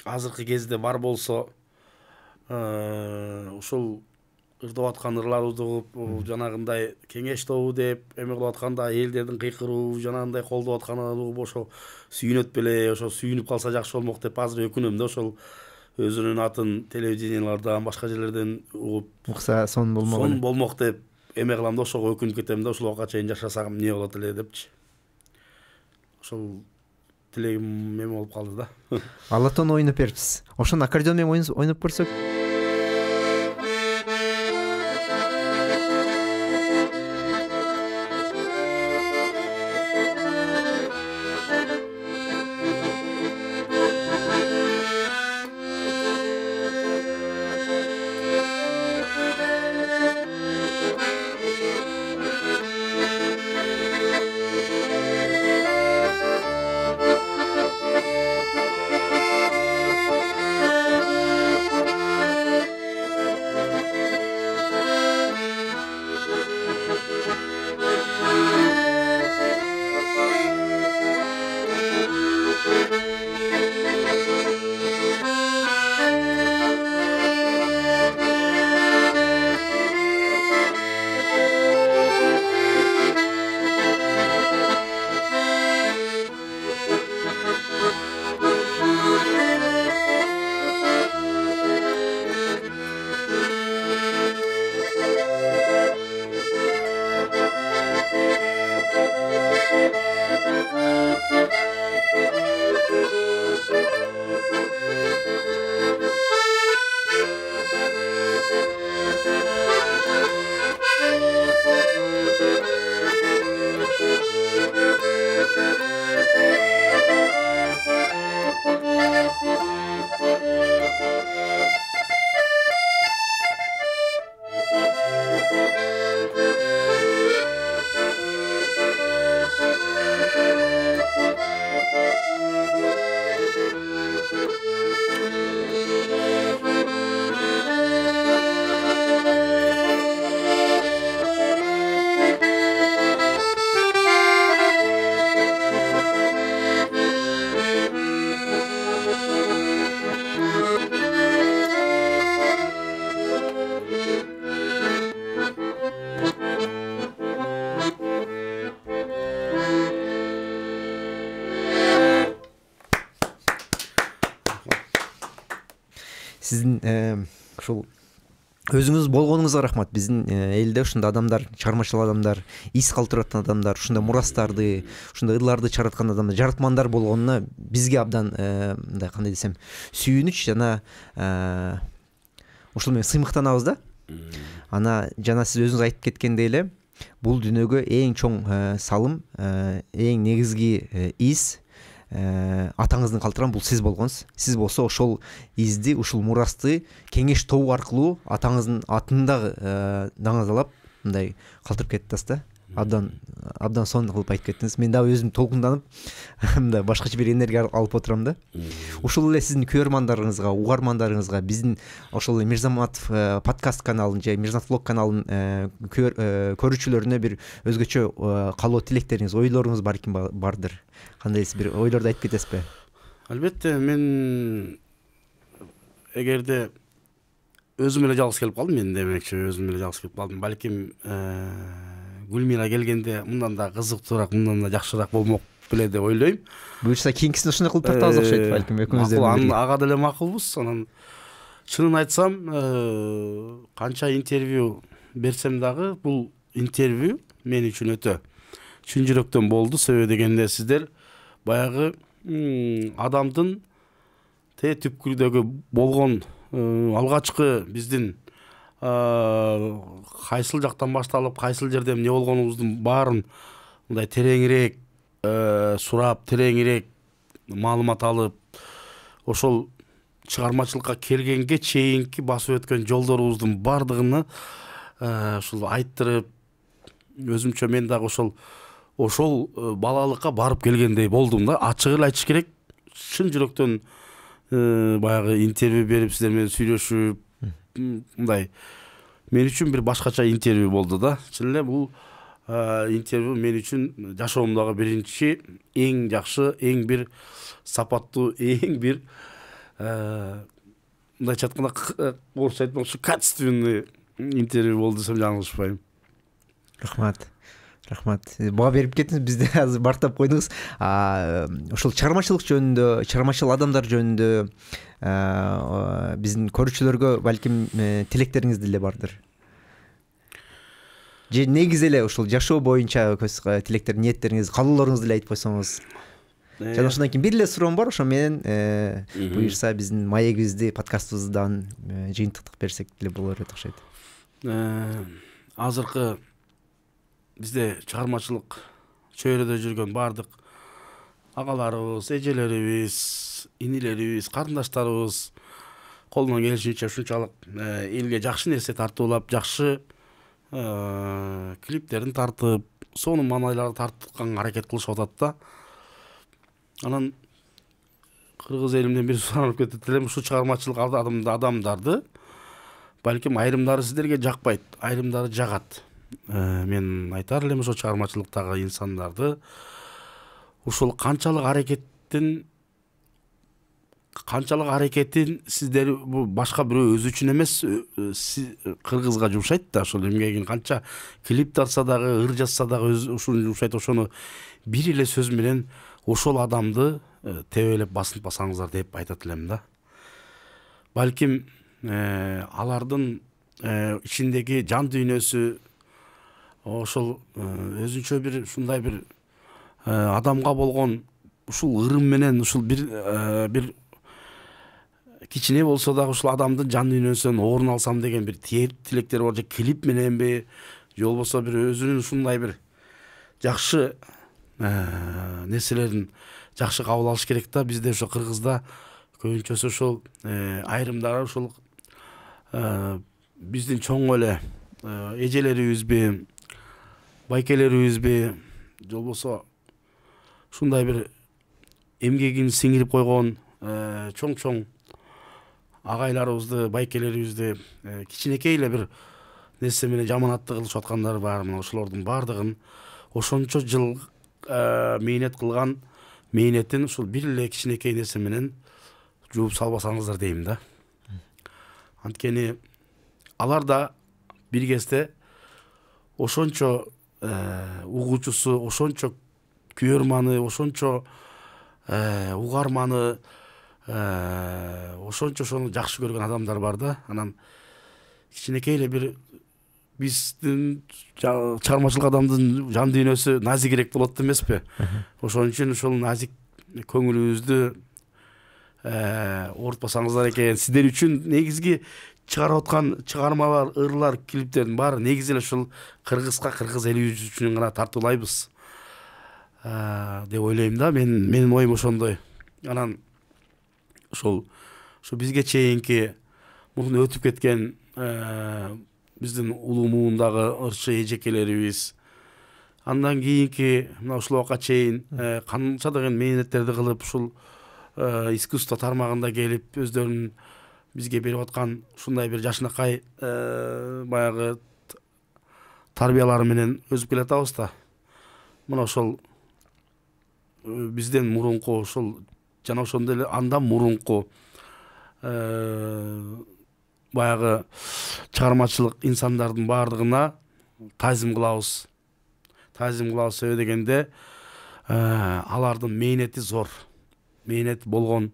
азыркы кезде бар болсо, ушул ырдап аткан ырларыбызды угуп, жанагындай кеңеш тобу деп эме кылып атканда элдердин кыйкыруу, жанагындай колдоп атканын угуп ошо сүйүнөт беле, ошо сүйүнүп калса жакшы болмок деп азыр өкүнөм да. Ошол өзүнүн атын телевидениялардан, башка жерлерден угуп укса сон болмок деп эме кылам да. Ошого өкүнүп кетем да. Ушул убакка чейин жашасам эмне болот эле депчи. Ошол тилегим эме болуп калды да. Алатон ойноп берипсиз. Ошону аккордеон менен ойноп көрсөк. Сиздин ушул өзүңүз болгонуңузга рахмат. Биздин элде ушундай адамдар, чыгармачыл адамдар, ис калтырып аткан адамдар, ушундай мурастарды, ушундай ырларды чыгараткан адамдар, жаратмандар болгонуна бизге абдан мындай кандай десем, сүйүнүч жана ушул менен сыймыктанабыз да. Ана жана сиз өзүңүз айтып кеткендей эле, бул дүйнөгө эң чоң салым, эң негизги ис атаңыздын калтырган бул сиз болгонсуз. Сиз болсо ошол изди, ушул мурасты кеңеш тобу аркылуу атаңыздын атын дагы даңазалап мындай калтырып кеттиңиз да. Абдан сонун кылып айтып кеттиңиз. Мен дагы өзүм толкунданып мындай башкача бир энергия алып отурам да. Ушул эле сиздин көрөрмандарыңызга, угармандарыңызга биздин ошол Мирзаматов подкаст каналын же Мирзаматов влог каналын көрүүчүлөрүнө бир өзгөчө каалоо тилектериңиз, ойлоруңуз бардыр. Кандай бир ойлорду айтып кетесизби? Албетте, мен эгерде өзүм эле жалгыз келип калдым, мен демекчи өзүм эле жалгыз келип калдым. Балким Гүлмира келгенде мындан да кызыктуураак, мындан да жакшыраак болмок беле деп ойлойм. Буюрса кийинкисин ошондой кылып тартабыз окшойт балким экөөбүздөн. Ага деле макулбуз. Анан чынын айтсам, канча интервью берсем дагы бул интервью мен үчүн өтө чын жүрөктөн болду. Себеби дегенде сиздер баягы адамдын түпкүрдөгү болгон алгачкы биздин кайсыл жактан башталып, кайсыл жерде эмне болгонубуздун баарын мындай тереңирээк сурап, тереңирээк маалымат алып, ошол чыгармачылыкка келгенге чейинки басып өткөн жолдорубуздун бардыгын ушул айттырып, өзүмчө мен дагы ошол балалыкка барып келгендей болдум да. Ачык эле айтыш керек, чын жүрөктөн баягы интервью берип, сиздер менен сүйлөшүп, мындай мен үчүн бир башкача интервью болду да. Чын эле бул интервью мен үчүн жашоомдогу биринчи, эң жакшы, эң бир сапаттуу, эң бир мындайча айтканда орусча айтмакчы качественный интервью болду десем жаңылышпайм. Рахмат. Бага берип кеттиңиз, бизди азыр бартап койдуңуз. Ошол чыгармачылык жөнүндө, чыгармачыл адамдар жөнүндө биздин көрүүчүлөргө балким тилектериңиз деле бардыр. Же негизи эле ушул жашоо боюнча тилектер, ниеттериңиз, каалоолоруңузду деле айтып койсоңуз. Жана ошондон кийин бир эле суроом бар, ошо менен буюрса биздин маегибизди, подкастыбыздан жыйынтыктык берсек деле болор деп окшойт. Азыркы бизде чыгармачылык чөйрөдө жүргөн бардык агаларыбыз, эжелерибиз, инилерибиз, карындаштарыбыз колунан келишинче ушунчалык элге жакшы нерсе тартуулап, жакшы клиптерин тартып, сонун маанайларды тартканга аракет кылышып атат да. Анан кыргыз элимден бир суранып кетет элем, ушу чыгармачылык адамдарды балким айрымдары сиздерге жакпайт, айрымдары жагат. Мен айтар элем ошо чыгармачылыктагы инсандарды ушул канчалык аракетин сиздер башка бирөө өзү үчүн эмес, кыргызга жумшайт да. Ошол эмгегин канча клип тартса дагы, ыр жазса дагы ушуну жумшайт. Ошону бир эле сөз менен ошол адамды тебелеп басынтпасаңыздар деп айтат элем да. Балким алардын ичиндеги жан дүйнөсү ошол өзүнчө бир ушундай бир адамга болгон ушул ырым менен, ушул бир кичине болсо дагы ушул адамдын жан дүйнөсүнөн орун алсам деген бир тилектер бар. Же клип мененби, же болбосо бир өзүнүн ушундай бир жакшы нерселерин жакшы кабыл алыш керек да. Бизде ошо кыргызда көбүнчөсү ошол айрымдары ушул биздин чоң эле эжелерибизби, байкелерибизби, же болбосо ушундай бир эмгегин сиңирип койгон чоң агайларыбызды, байкелерибизди кичинекей эле бир нерсе менен жаманатты кылышып аткандар бар. Мына ошолордун бардыгын ошончо жыл мээнет кылган мээнетин ушул бир эле кичинекей нерсе менен жууп салбасаңыздар дейм да. Анткени алар да бир кезде ошончо угуучусу, ошончо көрөрманы, ошончо угарманы, ошончо ошону жакшы көргөн адамдар бар да. Анан кичинекей эле бир биздин чыгармачылык адамдын жан дүйнөсү назигирээк болот эмеспи? Ошон үчүн ушул назик көңүлүбүздү оорутпасаңыздар экен. Сиздер үчүн негизги чыгарып аткан чыгармалар, ырлар, клиптердин баары негизи эле ушул кыргызга, кыргыз эли үчүн гана тартуулайбыз. деп ойлойм да. Менин оюм ошондой. Анан ошо бизге чейинки мурун өтүп кеткен биздин улуу муундагы ырчы эжекелерибиз, андан кийинки мына ушул убакка чейин канча деген мээнеттерди кылып ушул искусство тармагында келип өздөрүнүн бизге берип аткан ушундай бир жашынакай баягы тарбиялары менен өсүп келатабыз да. Мына ошол бизден мурунку ошол жана ошондой эле андан мурунку баягы чыгармачылык инсандардын баардыгына таазим кылабыз. Таазим кылабыз себеби дегенде алардын мээнети зор. Мээнет болгон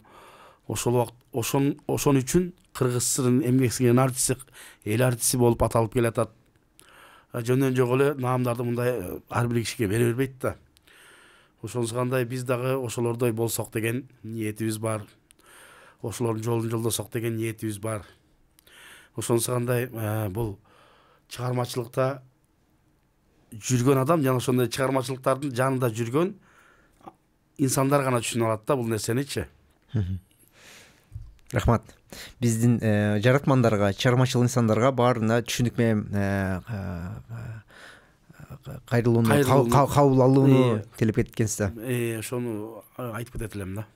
ошол ошон үчүн Кыргыз ССРнын эмгек сиңирген артисти, эл артисти болуп аталып келатат. Жөндөн жок эле наамдарды мындай ар бир кишиге бере бербейт да. Ошонусу кандай биз дагы ошолордой болсок деген ниетибиз бар. Ошолордун жолун жолдосок деген ниетибиз бар. Ошонусу кандай бул чыгармачылыкта жүргөн адам жана ошондой чыгармачылыктардын жанында жүргөн инсандар гана түшүнө алат да бул нерсеничи. Рахмат. Биздин жаратмандарга, чыгармачыл инсандарга баарына түшүнүк менен кайрылууну, кабыл алууну тилеп кеткенсиз. Ошону айтып кетет элем да.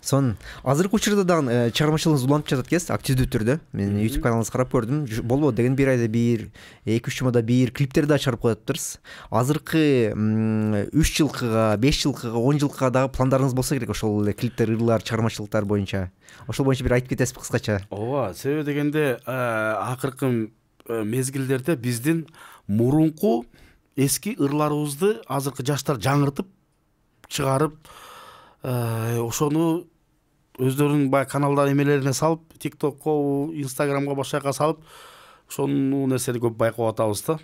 Сон азыркы учурда дагы чыгармачылыгыңыз уланып жатат экенсиз, активдүү түрдө. Мен YouTube каналыңызды карап көрдүм. Болбойт деген бир айда бир, 2-3 жумада бир клиптерди да чыгарып кояптырсыз. Азыркы 3 жылкыга, 5 жылкыга, 10 жылкыга дагы пландарыңыз болсо керек ошол эле клиптер, ырлар, чыгармачылыктар боюнча. Ошол боюнча бир айтып кетесизби кыскача? Ооба, себеби дегенде акыркы мезгилдерде биздин мурунку эски ырларыбызды азыркы жаштар жаңыртып чыгарып, ошону өздөрүнүн баягы каналдар эмелерине салып, TikTokко, Instagramга башка жака салып, ошону нерсени көп байкап атабыз да.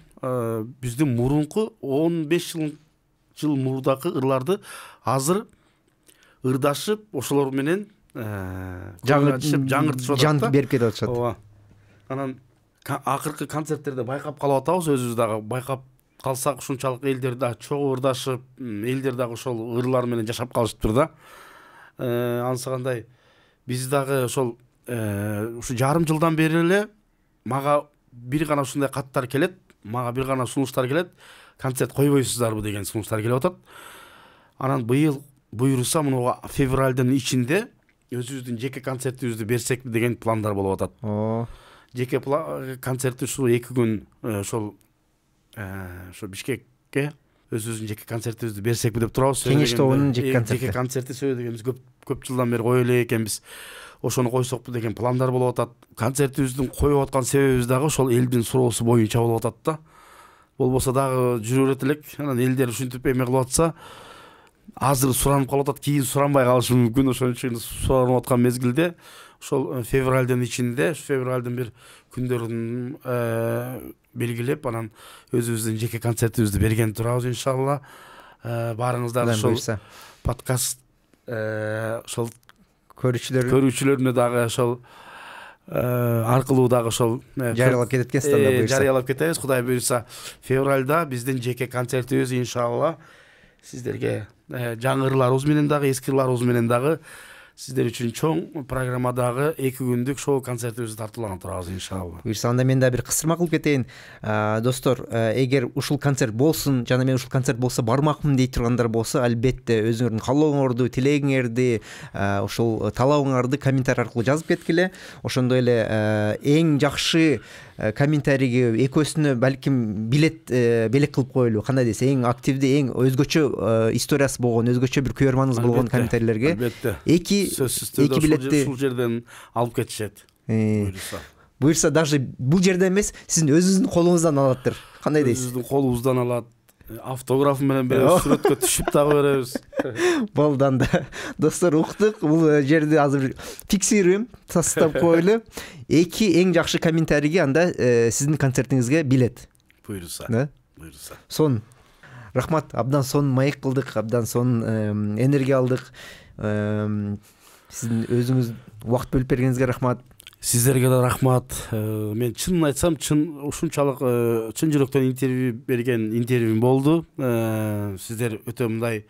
Биздин мурунку 15 жыл мурдагы ырларды азыр ырдашып, ошолор менен жаңыртышып атат. Жан берип кетип атышат. Ооба. Анан акыркы концерттерде байкап калып атабыз, өзүбүз дагы байкап калсак ушунчалык элдер да чогуу ырдашып, элдер дагы ошол ырлар менен жашап калышыптыр да. Анысы кандай биз дагы ошол ушу жарым жылдан бери эле мага бир гана ушундай каттар келет, мага бир гана сунуштар келет. Концерт койбойсуздарбы деген сунуштар келип атат. Анан быйыл буйруса муну февралдын ичинде өзүбүздүн жеке концертибизди берсекпи деген пландар болуп атат. Жеке концертти ушул 2 күн ошол Бишкекке өзүбүздүн жеке концертибизди берсекпи деп турабыз. Кеңеш тобунун жеке концерти. Жеке концерти сөзү дегенбиз көп жылдан бери кое элек экенбиз. Ошону койсокпу деген пландар болуп атат. Концертибиздин коюп аткан себебибиз дагы ошол элдин суроосу боюнча болуп атат да. Болбосо дагы жүрө берет элек. Анан элдер ушинтип эме кылып атса, азыр суранып калып атат, кийин суранбай калышы мүмкүн. Ошон үчүн суранып аткан мезгилде ошол февралдын ичинде, февралдын бир күндөрүн белгилеп, анан өзүбүздүн жеке концертибизди берген турабыз иншалла. Баарыңыздар ошол подкаст ошол көрүүчүлөрүнө дагы ошол аркылуу дагы ошол жарыялап кетет экенсиз. Жарыялап кетебиз. Кудай буйрса, февралда биздин жеке концертибиз иншалла сиздерге жаңы ырларыбыз менен дагы, эски ырларыбыз менен дагы сиздер үчүн чоң программадагы 2 күндүк шоу концертибизди тартууланып турабыз иншалла. Буйрса анда мен да бир кысырма кылып кетейин. Достор, эгер ушул концерт болсун жана мен ушул концерт болсо бармакмын дей тургандар болсо, албетте өзүңөрдүн каалооңорду, тилегиңерди, ушул талабыңарды комментарий аркылуу жазып кеткиле. Ошондой эле эң жакшы комментарийге экөөсүнө балким билет белек кылып коелу. Кандай десе, эң активдүү, эң өзгөчө историясы болгон, өзгөчө бир көрөрманыңыз болгон комментарийлерге эки билетти ушул жерден алып кетишет. Буйрса даже бул жерден эмес, сиздин өзүңүздүн колуңуздан алаттыр. Кандай дейсиз? Өзүбүздүн колубуздан алат. Автограф менен беребиз, сүрөткө түшүп дагы беребиз. Болду анда. Достор, уктук. Бул жерди азыр фиксируем, тастап коелу. 2 эң жакшы комментарийге анда сиздин концертиңизге билет. Буйруса. Буйруса. Сон. Рахмат. Абдан сон маек кылдык, абдан сон энергия алдык. Сиздин өзүңүз убакыт бөлүп бергениңизге рахмат. Сиздерге да рахмат. Мен чынын айтсам, ушунчалык чын жүрөктөн интервью берген интервьюм болду. Сиздер өтө мындай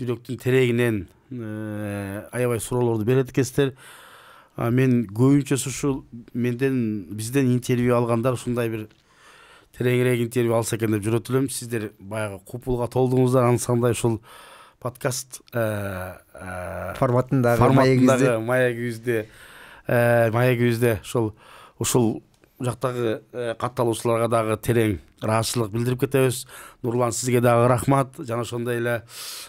жүрөктүн терегинен аябай суроолорду берет экенсиздер. Мен көбүнчөсү ушул бизден интервью алгандар ушундай бир тереңирээк интервью алса экен деп жүрөт элем. Сиздер баягы купулга толдуңуздар, ансандай ушул подкаст форматындагы маегибизде ушул жактагы катталуучуларга дагы терең ыраазычылык билдирип кетебиз. Нурлан, сизге дагы рахмат. Жана ошондой эле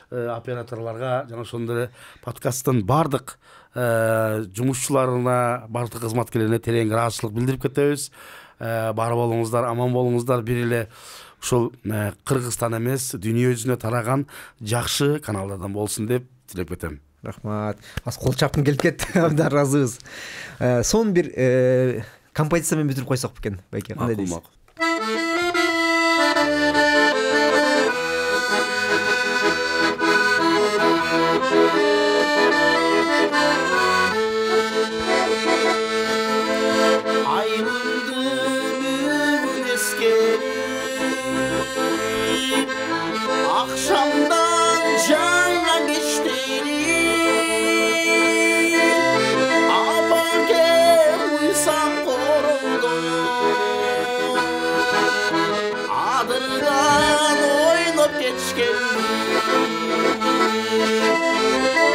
операторлорго, жана ошондой эле подкасттын бардык жумушчуларына, бардык кызматкерлерине терең ыраазычылык билдирип кетебиз. Бар болуңуздар, аман болуңуздар. Бир эле ушул Кыргызстан эмес, дүйнө жүзүнө тараган жакшы каналдардан болсун деп тилеп кетем. Рахмат. Аз кол чапкым келип кетти. Абдан ыраазыбыз. Сон бир композиция менен бүтүрүп койсок бекен, байке, кандай дейсиз? Akşamdan cana geçtiğini Apakem uysam koruldu Adırgan oynop geçkenini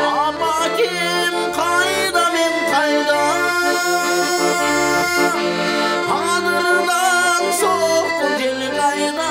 Apakem kayda men kayda Adırgan soğukun jeli kayda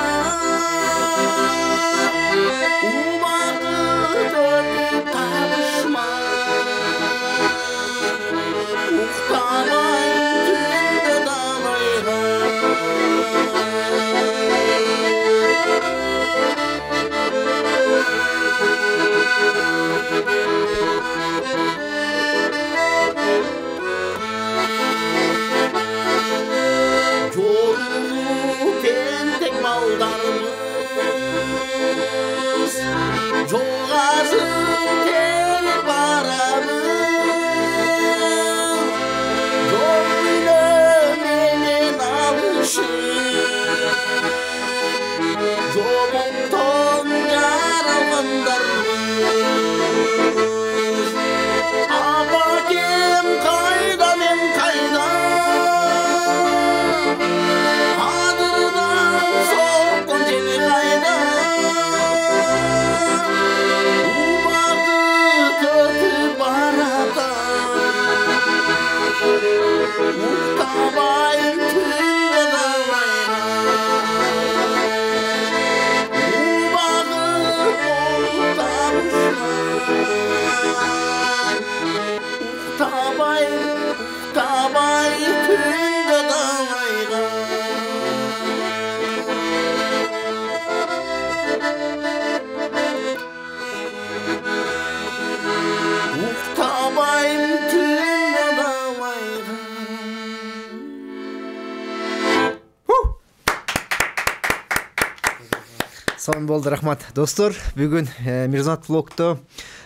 Son болду, рахмат. Достор, бүгүн Мирзамат влогто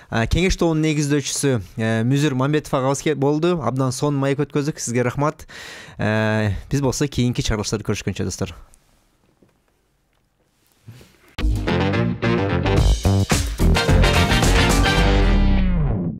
кеңеш тобунун негиздөөчүсү Мүзүр Мамбетов агабыз болду. Абдан сонун маек өткөздүк. Сизге рахмат. Биз болсо кийинки чыгарылыштарда көрүшкөнчө достор.